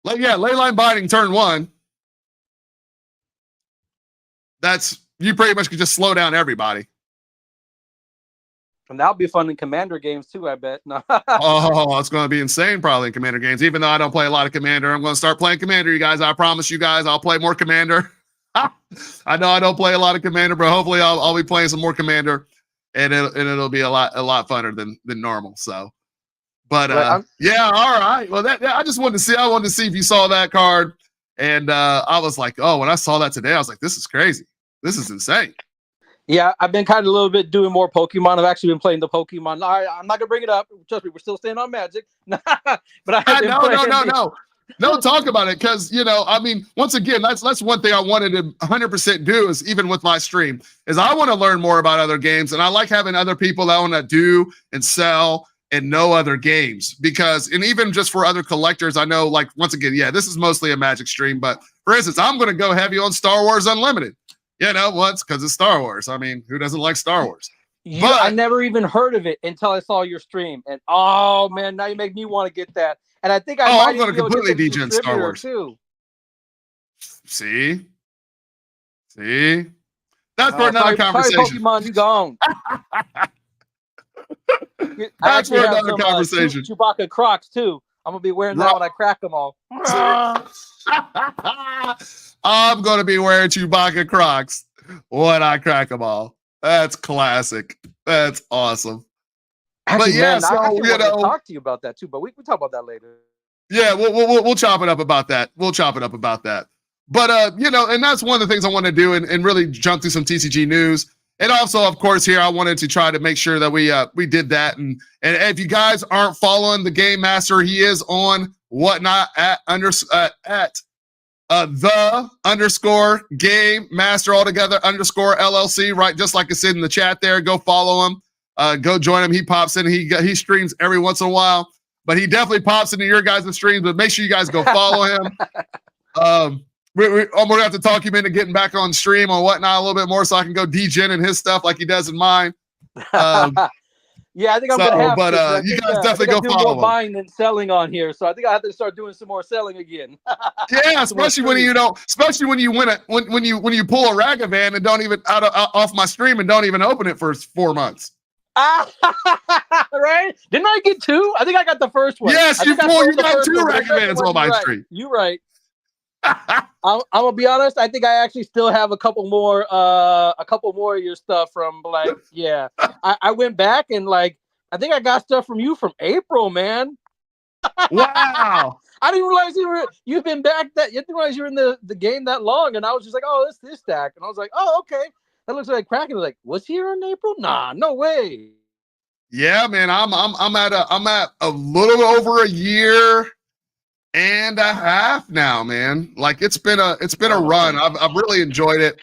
Like, yeah, ley line binding turn 1. You pretty much could just slow down everybody. And that'll be fun in Commander games too, I bet. Oh, it's going to be insane probably in Commander games. Even though I don't play a lot of Commander, I'm going to start playing Commander, you guys. I promise you guys I'll play more Commander. I know I don't play a lot of Commander, but hopefully I'll be playing some more Commander, and it'll be a lot funner than normal. So, but yeah, all right. Well, I just wanted to see. I wanted to see if you saw that card, and I was like, oh, when I saw that today, I was like, this is crazy. This is insane. Yeah, I've been kind of a little bit doing more Pokemon. I've actually been playing the Pokemon. I'm not gonna bring it up. Trust me, we're still staying on Magic. But No, talk about it, because I mean, once again, that's one thing I wanted to 100% do, is even with my stream, is I want to learn more about other games, and I like having other people that want to do and sell and know other games, and even just for other collectors, I know, like, once again, yeah, this is mostly a Magic stream, but for instance, I'm going to go heavy on Star Wars Unlimited. Once, because it's Star Wars. I mean, who doesn't like Star Wars? I never even heard of it until I saw your stream. And oh man, now you make me want to get that. And I think I'm going to completely degen Star Wars too. See, that's for another conversation. Sorry, Pokemon, you gone. That's for another conversation. Chewbacca Crocs too. I'm gonna be wearing that when I crack them all. I'm going to be wearing Chewbacca Crocs when I crack them all. That's classic. That's awesome. Actually, but yeah, man, I want to talk to you about that too, but we can talk about that later. Yeah, we'll chop it up about that. But and that's one of the things I want to do, and really jump through some TCG news. And also, of course, here I wanted to try to make sure that we did that. And if you guys aren't following the Game Master, he is on Whatnot at the _Game Master altogether _LLC, right? Just like I said in the chat there. Go follow him. Go join him. He pops in. He streams every once in a while, but he definitely pops into your guys' streams. But make sure you guys go follow him. I'm gonna have to talk him into getting back on stream or Whatnot a little bit more, so I can go degen in his stuff like he does in mine. Yeah, I think I'm gonna have to. You guys definitely go follow more buying than selling on here, so I think I have to start doing some more selling again. Yeah, especially when you pull a Ragavan and don't even off my stream and don't even open it for 4 months. Right? Didn't I get 2? I think I got the first one. Yes, you got 2 Ragavans on my stream. You're right. I'm gonna be honest. I think I actually still have a couple more of your stuff from I went back and I think I got stuff from you from April, man. Wow. I didn't realize you've been back that. You didn't realize you were in the game that long, and I was just like, oh, it's this stack, and I was like, oh, okay, that looks like Crackin. Like, was he here in April? Nah, no way. Yeah, man, I'm at a little over a year and a half now, man. Like, it's been a run. I've really enjoyed it.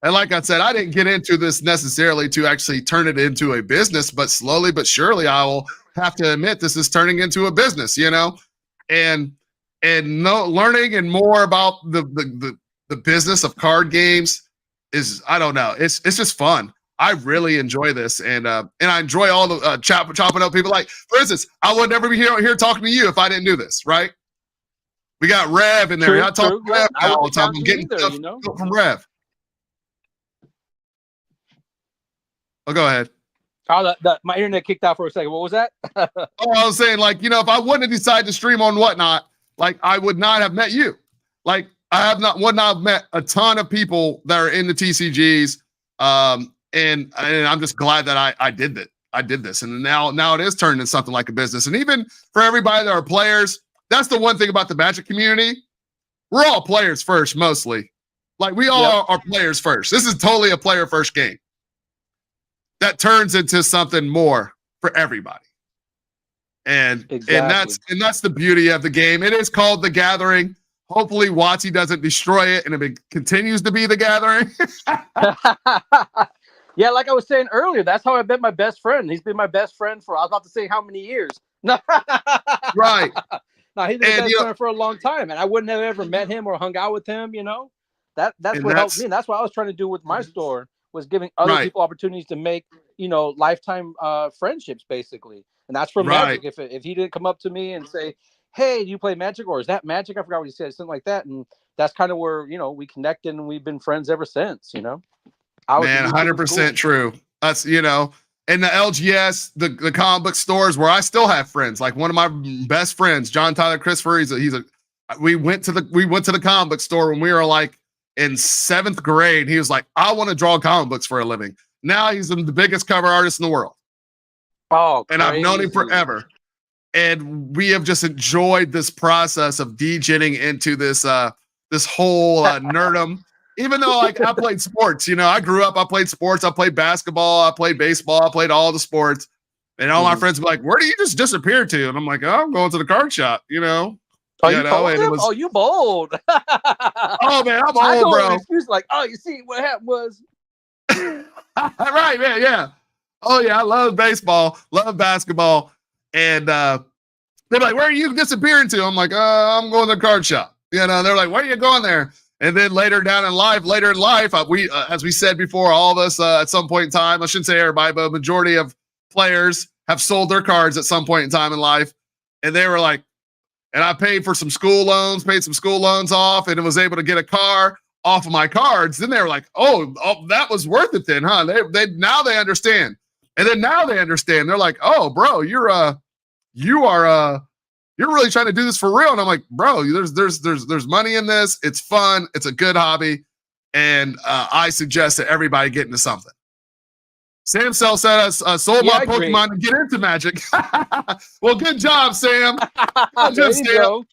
And like I said, I didn't get into this necessarily to actually turn it into a business, but slowly but surely I will have to admit this is turning into a business, and learning and more about the business of card games is, I don't know. It's just fun. I really enjoy this, and I enjoy all the chopping up people. Like, for instance, I would never be here talking to you if I didn't do this, right? We got Rev in there. I talk to Rev all the time. I'm getting stuff from Rev. Oh, go ahead. Oh, my internet kicked out for a second. What was that? I was saying, if I wouldn't have decided to stream on Whatnot, I would not have met you. I would not have met a ton of people that are in the TCGs. And I'm just glad that I did that. I did this. And now it is turned into something like a business. And even for everybody that are players, that's the one thing about the Magic community. We're all players first, mostly. Like we all are players first. This is totally a player first game. That turns into something more for everybody. And that's the beauty of the game. It is called The Gathering. Hopefully WotC doesn't destroy it and it continues to be The Gathering. Yeah, like I was saying earlier, that's how I met my best friend. He's been my best friend for, I was about to say how many years. Right. No, he's been my best friend for a long time, and I wouldn't have ever met him or hung out with him, you know. That's what helped me. And that's what I was trying to do with my store, was giving other people opportunities to make, you know, lifetime friendships, basically. And that's for Magic. If he didn't come up to me and say, hey, do you play Magic, or is that Magic? I forgot what he said, something like that. And that's kind of where, you know, we connected and we've been friends ever since, you know. Man, 100% true. That's, you know, in the LGS, the comic book stores where I still have friends, like one of my best friends, John Tyler Christopher. We went to the comic book store when we were like in 7th grade. He was like, I want to draw comic books for a living. Now he's the biggest cover artist in the world. Oh, and I've known him forever. And we have just enjoyed this process of degenerating into this whole nerdum. Even though like I played sports, you know, I grew up, I played sports, I played basketball, I played baseball, I played all the sports. And all my friends were like, where do you just disappear to? And I'm like, oh, I'm going to the card shop, you know. Oh, you told him? Oh, you bold. Oh, man, I'm old, bro. He was like, oh, you see, what happened was. Right, man, yeah. Oh, yeah, I love baseball, love basketball. And they're like, where are you disappearing to? I'm like, I'm going to the card shop. You know, they're like, where are you going there? And then later in life, we, as we said before, all of us at some point in time, I shouldn't say everybody, but a majority of players have sold their cards at some point in time in life. And they were like, and I paid some school loans off, and was able to get a car off of my cards. Then they were like, oh, that was worth it then, huh? Now they understand. And then now they understand. They're like, oh, bro, you're really trying to do this for real. And I'm like, bro, there's money in this. It's fun. It's a good hobby. And I suggest that everybody get into something. Sam Cell said I sold my Pokemon to get into Magic. Well, good job, Sam. There you go.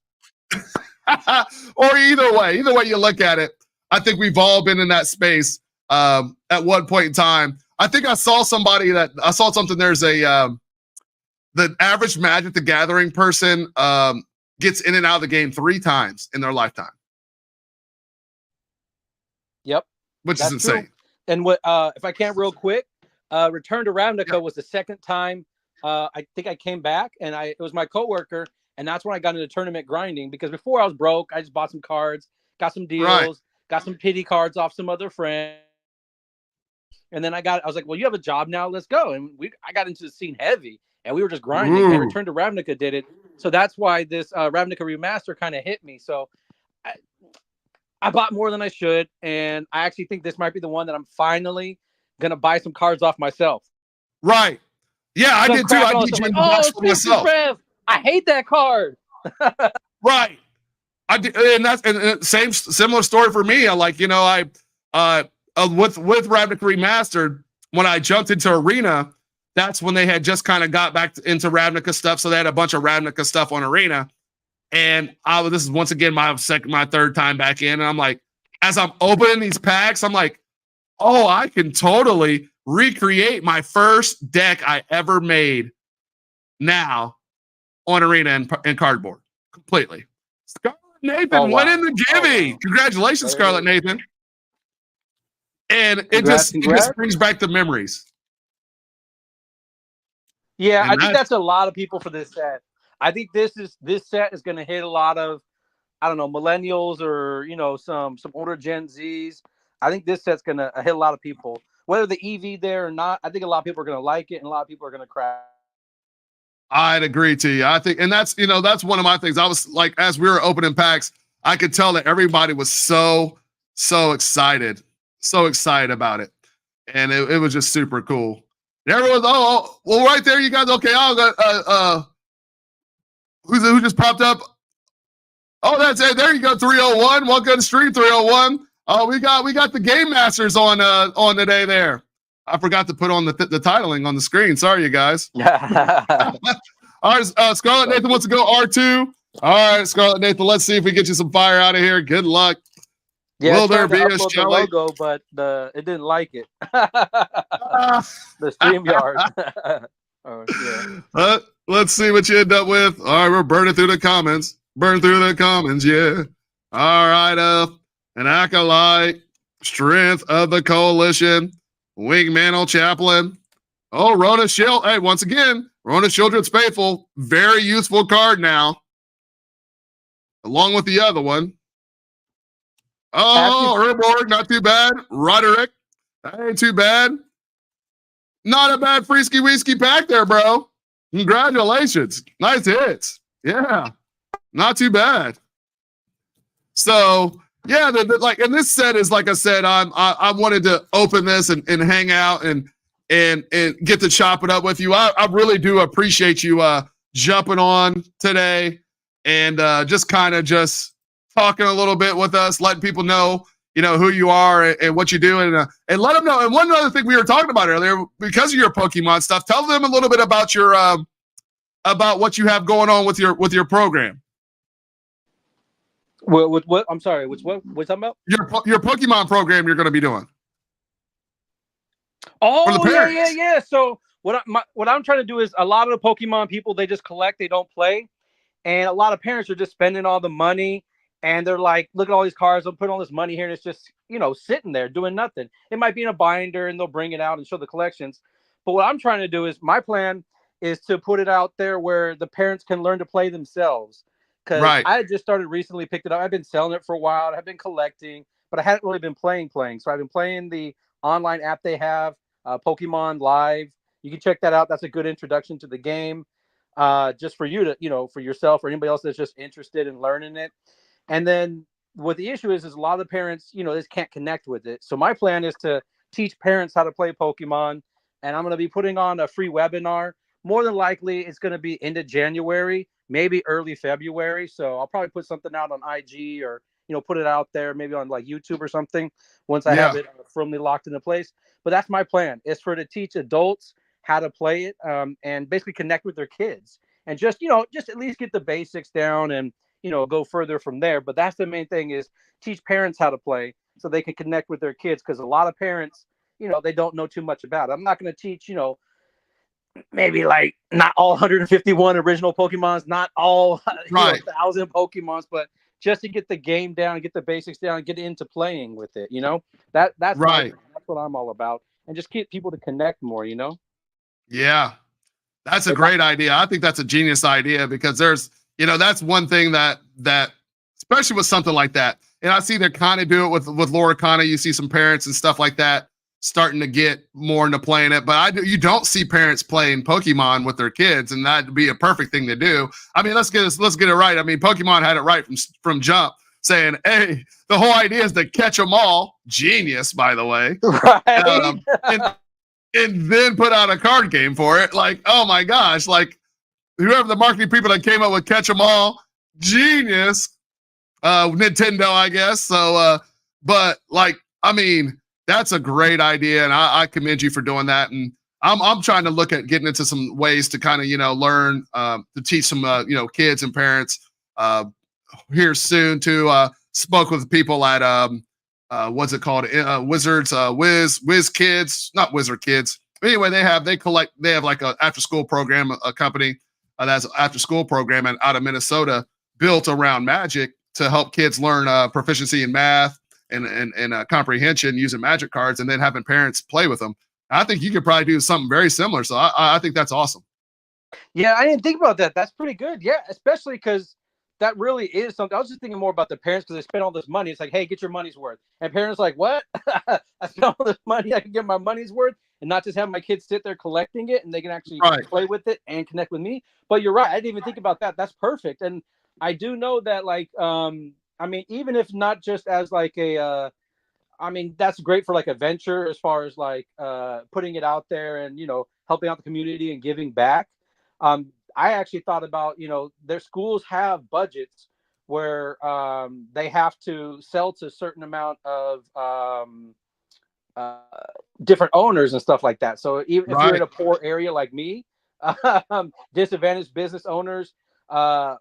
Or either way you look at it, I think we've all been in that space at one point in time. I think I saw something. There's the average Magic the Gathering person gets in and out of the game 3 times in their lifetime. Yep. Which is insane. True. And what if I can real quick, Return to Ravnica was the second time I think I came back, and it was my coworker, and that's when I got into tournament grinding, because before I was broke. I just bought some cards, got some deals, got some pity cards off some other friends. And then I was like, well, you have a job now, let's go. And I got into the scene heavy, and we were just grinding. And Return to Ravnica did it. So that's why this Ravnica remaster kind of hit me. So I bought more than I should, and I actually think this might be the one that I'm finally gonna buy some cards off myself. Right. Yeah, I did too. I did for myself. I hate that card. Right. I did, and similar story for me. With Ravnica Remastered, when I jumped into Arena, that's when they had just kind of got back into Ravnica stuff. So they had a bunch of Ravnica stuff on Arena. And this is once again my 3rd time back in. And I'm like, as I'm opening these packs, I'm like, oh, I can totally recreate my first deck I ever made now on Arena and cardboard completely. Scarlet Nathan went in the gimme. Congratulations, Scarlet Nathan. And it just brings back the memories. Yeah, I think that's a lot of people for this set. I think this set is going to hit a lot of, I don't know, millennials or, you know, some older Gen Zs. I think this set's going to hit a lot of people, whether the EV there or not. I think a lot of people are going to like it, and a lot of people are going to crash. I'd agree to you. I think, and that's one of my things. I was like, as we were opening packs, I could tell that everybody was so excited about it. And it was just super cool. And everyone's, well, right there, you guys. Okay. Who just popped up? Oh, that's it. There you go. 301. Welcome to stream 301. Oh, we got the Game Masters on today there. I forgot to put on the titling on the screen. Sorry, you guys. All right, Scarlet Nathan wants to go R2. All right, Scarlet Nathan, let's see if we get you some fire out of here. Good luck. Yeah, Will I there tried to be a upload the Shelly? logo, but it didn't like it. Ah. The StreamYard. Yeah. Let's see what you end up with. All right, we're burning through the comments. Burn through the comments, yeah. All right, an acolyte, strength of the coalition, wingman chaplain. Oh, Rona Shield. Hey, once again, Rona Children's Faithful. Very useful card now. Along with the other one. Oh, Herborg, not too bad. Roderick, that ain't too bad. Not a bad Freesky Whiskey pack there, bro. Congratulations. Nice hits. Yeah, not too bad. So, yeah, like, and this set is, like I said, I wanted to open this and hang out and get to chop it up with you. I really do appreciate you jumping on today and just kind of just talking a little bit with us, letting people know, who you are and what you do, and let them know. And one other thing we were talking about earlier, because of your Pokemon stuff, tell them a little bit about your about what you have going on with your program. With what? I'm sorry. What's talking about? Your Pokemon program you're going to be doing. Oh, yeah. So what I'm trying to do is, a lot of the Pokemon people, they just collect, they don't play. And a lot of parents are just spending all the money, and they're like, look at all these cards, I'm putting all this money here, and it's just, sitting there doing nothing. It might be in a binder, and they'll bring it out and show the collections. But what I'm trying to do is, my plan is to put it out there where the parents can learn to play themselves. Because I just started recently, picked it up. I've been selling it for a while. I've been collecting, but I hadn't really been playing. So I've been playing the online app they have, Pokemon Live. You can check that out. That's a good introduction to the game. Just for you to, for yourself or anybody else that's just interested in learning it. And then what the issue is a lot of the parents, they just can't connect with it. So my plan is to teach parents how to play Pokemon, and I'm going to be putting on a free webinar. More than likely, it's going to be into January, maybe early February. So I'll probably put something out on IG, or, put it out there maybe on like YouTube or something once I have it firmly locked into place. But that's my plan, is to teach adults how to play it, and basically connect with their kids, and just at least get the basics down, and go further from there. But that's the main thing, is teach parents how to play so they can connect with their kids, because a lot of parents, they don't know too much about it. I'm not going to teach, maybe like not all 151 original Pokemons, not all 1,000 Pokemons, but just to get the game down, get the basics down, get into playing with it. That's right. That's what I'm all about, and just get people to connect more. Yeah, that's a great idea. I think that's a genius idea, because there's, that's one thing that especially with something like that, and I see they kind of do it with Loricana. You see some parents and stuff like that starting to get more into playing it, but you don't see parents playing Pokemon with their kids, and that'd be a perfect thing to do. I mean, let's get it right. I mean, Pokemon had it right from jump, saying, hey, the whole idea is to catch them all. Genius, by the way. Right. And then put out a card game for it. Like, oh my gosh, like whoever the marketing people that came up with Catch 'em All, genius. Nintendo, I guess. So, but like, I mean, that's a great idea, and I commend you for doing that. And I'm trying to look at getting into some ways to kind of, learn, to teach some, kids and parents here soon too. Spoke with people at, what's it called? Wizards, Wiz Kids, not Wizard Kids. Anyway, they have like a after school program, a company that's an after school program out of Minnesota, built around Magic to help kids learn proficiency in math and comprehension using Magic cards, and then having parents play with them. I think you could probably do something very similar. So I think that's awesome. Yeah, I didn't think about that. That's pretty good. Yeah, especially because that really is something. I was just thinking more about the parents, because they spend all this money. It's like, hey, get your money's worth. And parents like, what? I spent all this money, I can get my money's worth, and not just have my kids sit there collecting it, and they can actually play with it and connect with me. But you're right. I didn't even think about that. That's perfect. And I do know that, like, I mean, even if not just as like a, I mean, that's great for like a venture, as far as like putting it out there and, helping out the community and giving back. I actually thought about, their schools have budgets where they have to sell to a certain amount of different owners and stuff like that. So even if you're in a poor area like me, disadvantaged business owners,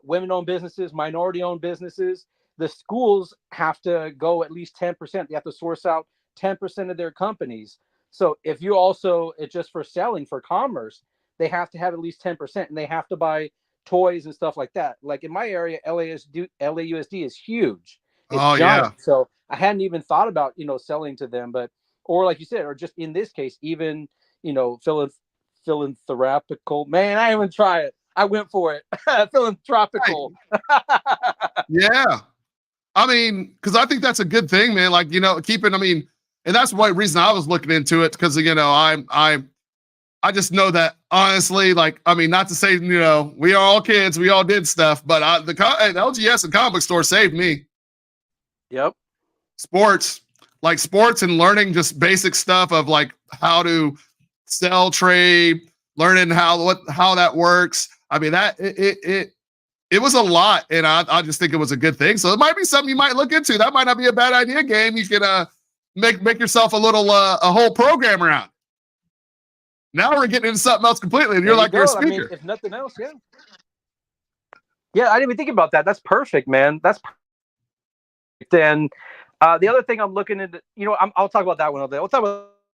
women-owned businesses, minority-owned businesses, the schools have to go at least 10%. They have to source out 10% of their companies. So if you also, it's just for selling, for commerce, they have to have at least 10%, and they have to buy toys and stuff like that. Like in my area, LAUSD is huge. It's giant. Yeah. So I hadn't even thought about, selling to them, but, or like you said, or just in this case, even, philanthropical. Man, I didn't even try it. I went for it. Philanthropical. Yeah. I mean, because I think that's a good thing, man. Like, keeping, and that's one reason I was looking into it, because, I just know that, honestly, like, not to say, we are all kids, we all did stuff, but the LGS and comic book store saved me. Yep. Sports and learning just basic stuff of like how to sell, trade, learning how that works. It was a lot, and I just think it was a good thing. So it might be something you might look into. That might not be a bad idea. Game you could make yourself a whole program around. Now we're getting into something else completely, and you're a speaker. If nothing else, yeah. Yeah, I didn't even think about that. That's perfect, man. That's perfect. And the other thing I'm looking into, I'll talk about that one.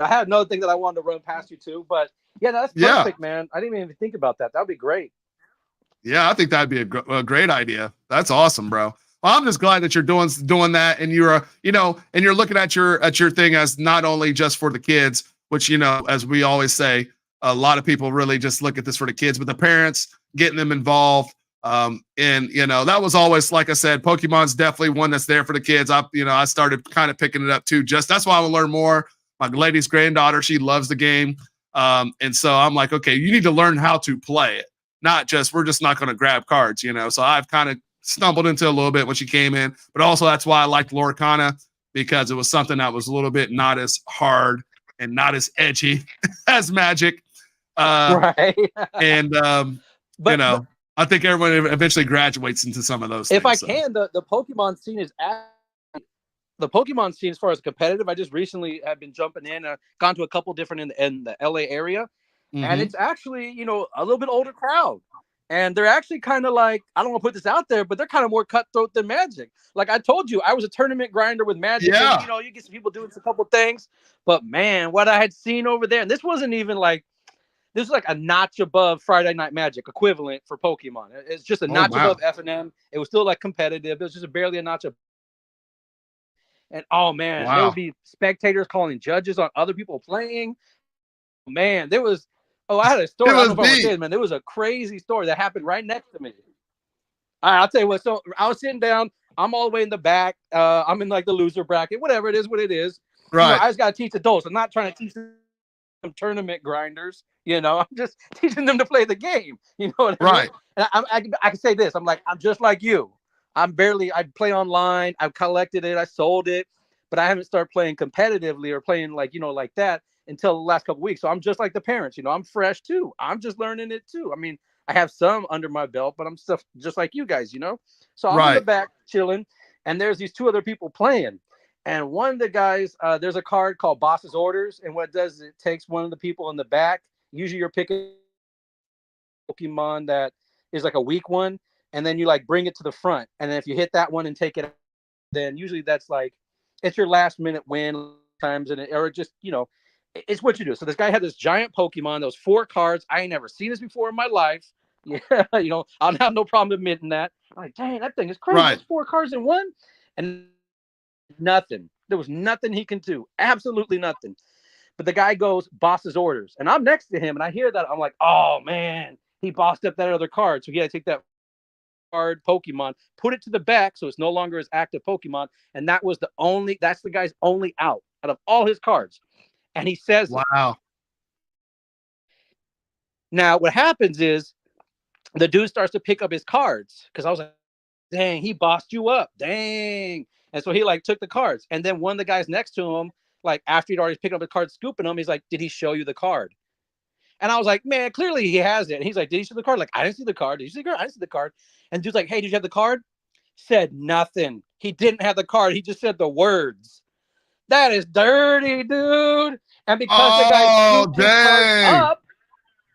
I had another thing that I wanted to run past you too, but yeah, that's perfect, man. I didn't even think about that. That would be great. Yeah, I think that'd be a great idea. That's awesome, bro. Well, I'm just glad that you're doing that, and you're and you're looking at your thing as not only just for the kids, which, as we always say, a lot of people really just look at this for the kids, but the parents, getting them involved. And that was always, like I said, Pokemon's definitely one that's there for the kids. I started kind of picking it up too. That's why I want to learn more. My lady's granddaughter, she loves the game. And so I'm like, okay, you need to learn how to play it. Not just, we're just not going to grab cards, So I've kind of stumbled into a little bit when she came in, but also that's why I liked Lorcana, because it was something that was a little bit not as hard and not as edgy as Magic. Right. And, I think everyone eventually graduates into some of those things. If I can, the Pokemon scene is the Pokemon scene as far as competitive. I just recently have been jumping in, gone to a couple different in the LA area. Mm-hmm. And it's actually, a little bit older crowd. And they're actually kind of like, I don't want to put this out there, but they're kind of more cutthroat than Magic. Like I told you, I was a tournament grinder with Magic. Yeah. And, you get some people doing a couple things. But man, what I had seen over there, and this wasn't even like, this is like a notch above Friday Night Magic equivalent for Pokemon. It's just a notch above F&M. It was still like competitive. It was just barely a notch above. And oh man, there would be spectators calling judges on other people playing. Man, there was. Oh, I had a story. I don't know if I want to say it, man. There was a crazy story that happened right next to me. All right, I'll tell you what. So I was sitting down. I'm all the way in the back. I'm in like the loser bracket. Whatever it is, what it is. Right. I just got to teach adults. I'm not trying to teach them tournament grinders. I'm just teaching them to play the game. You know what I mean? And I can say this. I'm just like you. I play online. I've collected it. I sold it, but I haven't started playing competitively or playing like that until the last couple of weeks. So I'm just like the parents, I'm fresh too. I'm just learning it too. I have some under my belt, but I'm stuff just like you guys, So I'm in the back chilling, and there's these two other people playing. And one of the guys, there's a card called Boss's Orders, and what it does is it takes one of the people in the back. Usually you're picking Pokemon that is like a weak one, and then you like bring it to the front. And then if you hit that one and take it, then usually that's like, it's your last minute win times, or just, it's what you do. So this guy had this giant Pokemon, those 4 cards. I ain't never seen this before in my life. Yeah, I'll have no problem admitting that. I'm like, dang, that thing is crazy. Right. 4 cards in one, and nothing. There was nothing he can do. Absolutely nothing. But the guy goes, Boss's Orders, and I'm next to him, and I hear that. I'm like, oh man, he bossed up that other card. So he had to take that card Pokemon, put it to the back, so it's no longer his active Pokemon, and that's the guy's only out of all his cards. And he says, wow. Now, what happens is the dude starts to pick up his cards, because I was like, dang, he bossed you up. Dang. And so he like took the cards. And then one of the guys next to him, like after he'd already picked up the card, scooping them, he's like, did he show you the card? And I was like, man, clearly he has it. And he's like, did you see the card? Like, I didn't see the card. Did you see the card? I didn't see the card. And dude's like, hey, did you have the card? Said nothing. He didn't have the card. He just said the words. That is dirty, dude. And because the guy scooped his cards up,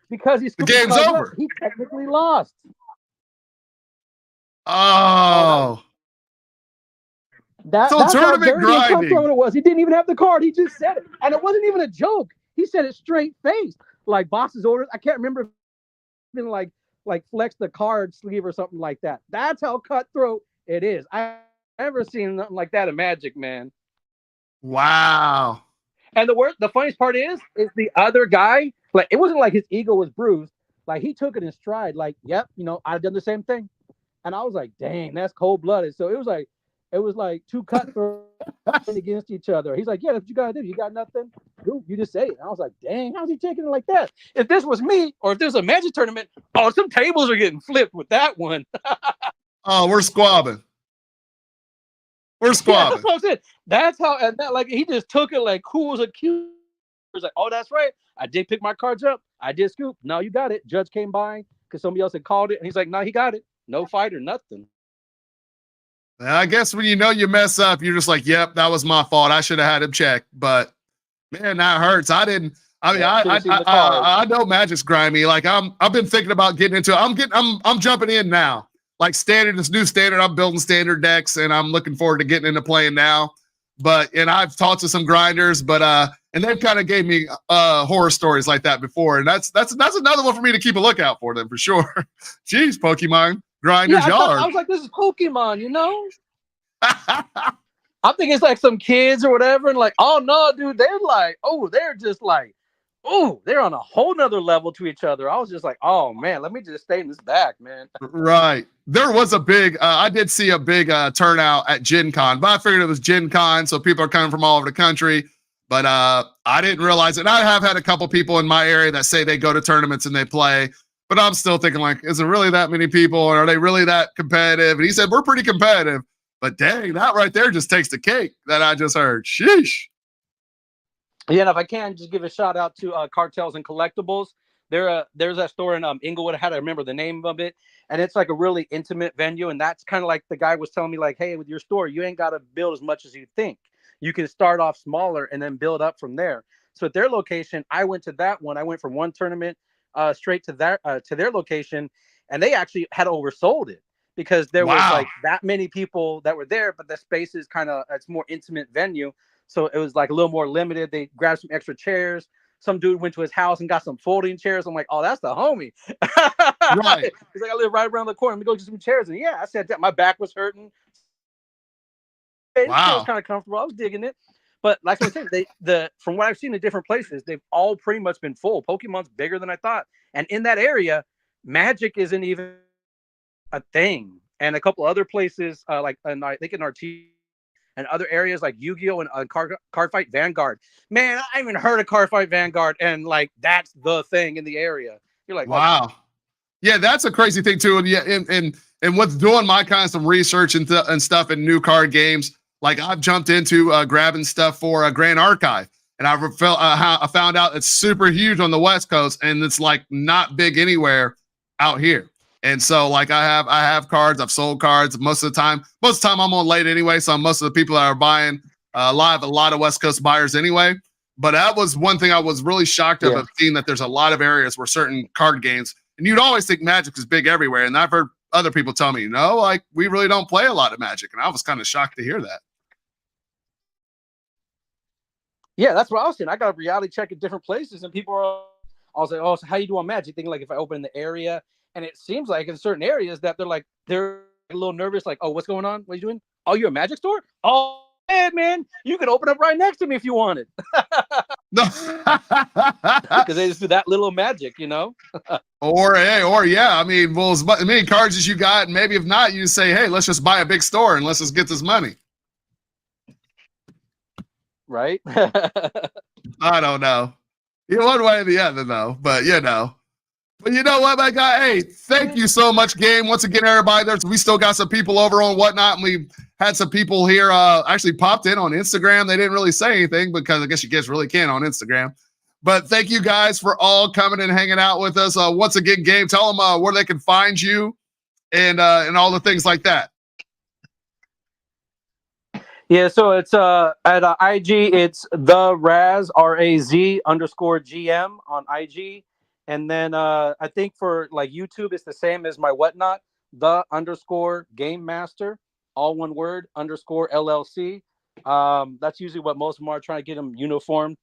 because he scooped the game's over. Up, he technically lost. Oh. That's how tournament dirty and grinding. cutthroat it was. He didn't even have the card. He just said it. And it wasn't even a joke. He said it straight faced. Like boss's orders. I can't remember if even like flex the card sleeve or something like that. That's how cutthroat it is. I've never seen nothing like that in Magic, man. Wow. And the funniest part is the other guy, like it wasn't like his ego was bruised. Like he took it in stride, like, yep, I've done the same thing. And I was like, dang, that's cold blooded. So it was like two cutthroats against each other. He's like, yeah, that's what you gotta do. You got nothing? You just say it. And I was like, dang, how's he taking it like that? If this was me, or if there's a Magic tournament, some tables are getting flipped with that one. Oh, we're squabbing. We're squabbing. Yeah, that's what I'm saying. That's how, and that, like, he just took it like cool as a cute. He was like, oh, that's right. I did pick my cards up. I did scoop. No, you got it. Judge came by because somebody else had called it. And he's like, no, he got it. No fight or nothing. I guess when you mess up, you're just like, yep, that was my fault. I should have had him check. But man, that hurts. I mean, I know Magic's grimy. Like I've been thinking about getting into it. I'm jumping in now. Like standard, this new standard. I'm building standard decks and I'm looking forward to getting into playing now. And I've talked to some grinders, and they've kind of gave me horror stories like that before. And that's another one for me to keep a lookout for them for sure. Jeez, Pokemon grinders, I was like, this is Pokemon, I think it's like some kids or whatever, and like, oh no, dude, they're just like, they're on a whole nother level to each other. I was just like, oh man, let me just stay in this back, man. Right. There was a big, I did see a big turnout at Gen Con, but I figured it was Gen Con, so people are coming from all over the country. But I didn't realize it. And I have had a couple people in my area that say they go to tournaments and they play, but I'm still thinking like, is it really that many people? Or are they really that competitive? And he said, we're pretty competitive, but dang, that right there just takes the cake that I just heard. Sheesh. Yeah, and if I can just give a shout out to Cartels and Collectibles. There's that store in Inglewood. I had to remember the name of it, and it's like a really intimate venue. And that's kind of like the guy was telling me, like, hey, with your store, you ain't got to build as much as you think. You can start off smaller and then build up from there. So at their location, I went to that one. I went from one tournament straight to their location, and they actually had oversold it because there was like that many people that were there, but the space is it's more intimate venue. So it was like a little more limited. They grabbed some extra chairs. Some dude went to his house and got some folding chairs. I'm like, oh, that's the homie. Right. He's like, I live right around the corner. Let me go get some chairs. And yeah, I said that my back was hurting. It was kind of comfortable. I was digging it. But like I said, from what I've seen in different places, they've all pretty much been full. Pokemon's bigger than I thought. And in that area, Magic isn't even a thing. And a couple other places, I think in RT and other areas like Yu-Gi-Oh! And Cardfight Vanguard. Man, I haven't heard of Cardfight Vanguard, and like that's the thing in the area. You're like, wow. Okay. Yeah, that's a crazy thing too. And yeah, and with doing my kind of some research and stuff in new card games, like I've jumped into grabbing stuff for a Grand Archive, and I found out it's super huge on the West Coast, and it's like not big anywhere out here. And so like I have cards, I've sold cards most of the time I'm on late anyway. So most of the people that are buying a lot of West Coast buyers anyway. But that was one thing I was really shocked of seeing that there's a lot of areas where certain card games, and you'd always think Magic is big everywhere. And I've heard other people tell me, no, like we really don't play a lot of Magic. And I was kind of shocked to hear that. Yeah, that's what I was saying. I got a reality check at different places, and people are, I was like, oh, so how you do on Magic? Thinking like if I open in the area. And it seems like in certain areas that they're a little nervous, like, oh, what's going on? What are you doing? Oh, you're a Magic store? Oh, man, you could open up right next to me if you wanted. No, because they just do that little magic, Or yeah, I mean, well, as many cards as you got, and maybe if not, you say, hey, let's just buy a big store and let's just get this money. Right? I don't know. One way or the other, though. But But you know what, my guy? Hey, thank you so much, Game. Once again, everybody, we still got some people over on Whatnot, and we had some people here actually popped in on Instagram. They didn't really say anything because I guess you guys really can on Instagram. But thank you guys for all coming and hanging out with us. Once again, Game, tell them where they can find you and all the things like that. Yeah, so it's at IG, it's the Raz RAZ_GM on IG. And then I think for like YouTube, it's the same as my Whatnot, the_Game Master. all one word, _LLC. That's usually what most of them are, trying to get them uniformed.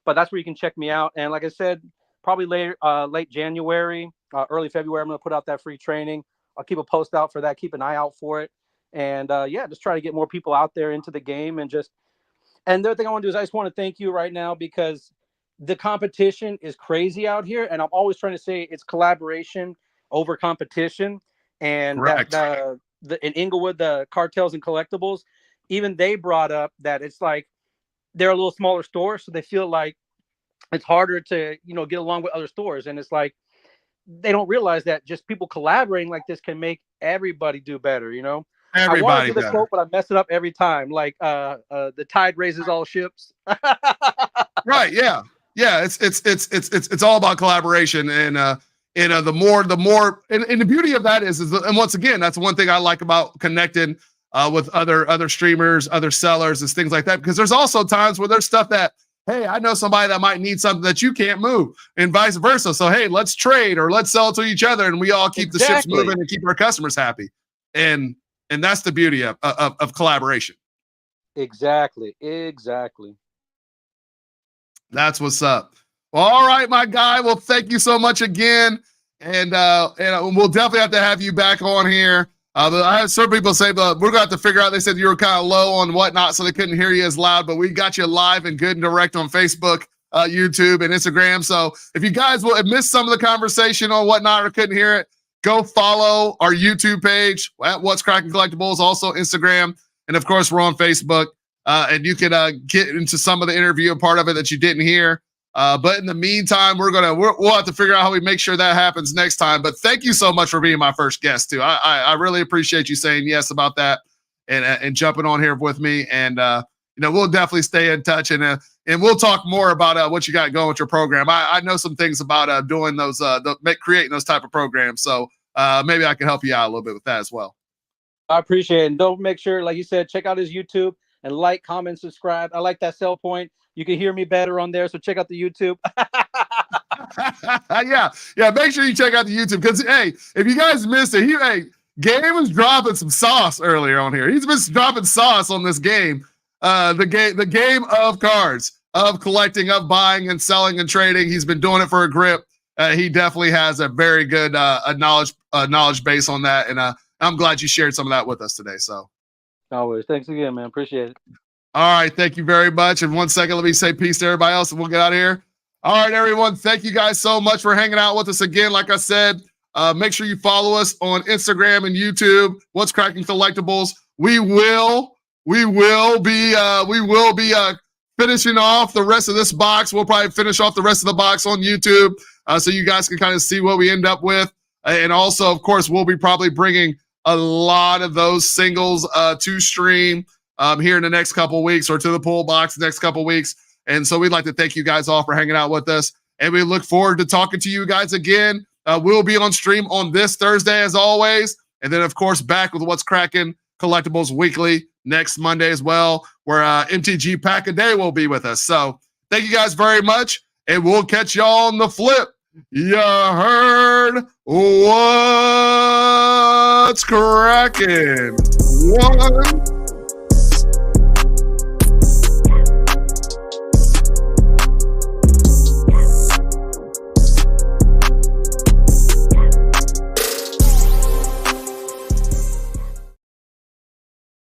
But that's where you can check me out. And like I said, probably late January, early February, I'm going to put out that free training. I'll keep a post out for that. Keep an eye out for it. And just try to get more people out there into the game. And the other thing I want to do is I just want to thank you right now, because the competition is crazy out here. And I'm always trying to say it's collaboration over competition. And in Inglewood, the Cartels and Collectibles, even they brought up that it's like they're a little smaller store, so they feel like it's harder to, get along with other stores. And it's like they don't realize that just people collaborating like this can make everybody do better, Everybody. I want to do the quote, but I mess it up every time. Like the tide raises all ships. Right. Yeah. Yeah. It's all about collaboration. And the more, and the beauty of that is and once again, that's one thing I like about connecting with other streamers, other sellers, and things like that, because there's also times where there's stuff that, hey, I know somebody that might need something that you can't move, and vice versa. So, hey, let's trade or let's sell to each other, and we all keep the ships moving and keep our customers happy. And that's the beauty of collaboration. Exactly. That's what's up. Well, all right, my guy. Well, thank you so much again. And we'll definitely have to have you back on here. I have some people say, but we're going to have to figure out, they said you were kind of low on whatnot, so they couldn't hear you as loud, but we got you live and good and direct on Facebook, YouTube, and Instagram. So if you guys have missed some of the conversation on whatnot or couldn't hear it, go follow our YouTube page at What's Crackin Collectibles, also Instagram. And of course, we're on Facebook. And you can get into some of the interview and part of it that you didn't hear. But in the meantime, we'll have to figure out how we make sure that happens next time. But thank you so much for being my first guest too. I really appreciate you saying yes about that and jumping on here with me. And we'll definitely stay in touch and we'll talk more about what you got going with your program. I know some things about doing those, creating those type of programs. So maybe I can help you out a little bit with that as well. I appreciate it. And don't make sure, like you said, check out his YouTube and like, comment, subscribe. I like that sell point. You can hear me better on there, so check out the YouTube. Yeah. Make sure you check out the YouTube, because hey, if you guys missed it, Game was dropping some sauce earlier on here. He's been dropping sauce on this game, the game of cards, of collecting, of buying and selling and trading. He's been doing it for a grip. He definitely has a very good knowledge base on that, and I'm glad you shared some of that with us today. So, always, thanks again, man. Appreciate it. All right, thank you very much. And 1 second, let me say peace to everybody else, and we'll get out of here. All right, everyone, thank you guys so much for hanging out with us again. Like I said, make sure you follow us on Instagram and YouTube. What's Crackin Collectibles? We will be finishing off the rest of this box. We'll probably finish off the rest of the box on YouTube, so you guys can kind of see what we end up with. And also, of course, we'll be probably bringing a lot of those singles to stream here in the next couple of weeks, or to the pool box the next couple of weeks. And so we'd like to thank you guys all for hanging out with us. And we look forward to talking to you guys again. We'll be on stream on this Thursday as always. And then, of course, back with What's Crackin Collectibles Weekly next Monday as well, where MTG Pack a Day will be with us. So thank you guys very much. And we'll catch y'all on the flip. You heard What's Crackin'. 1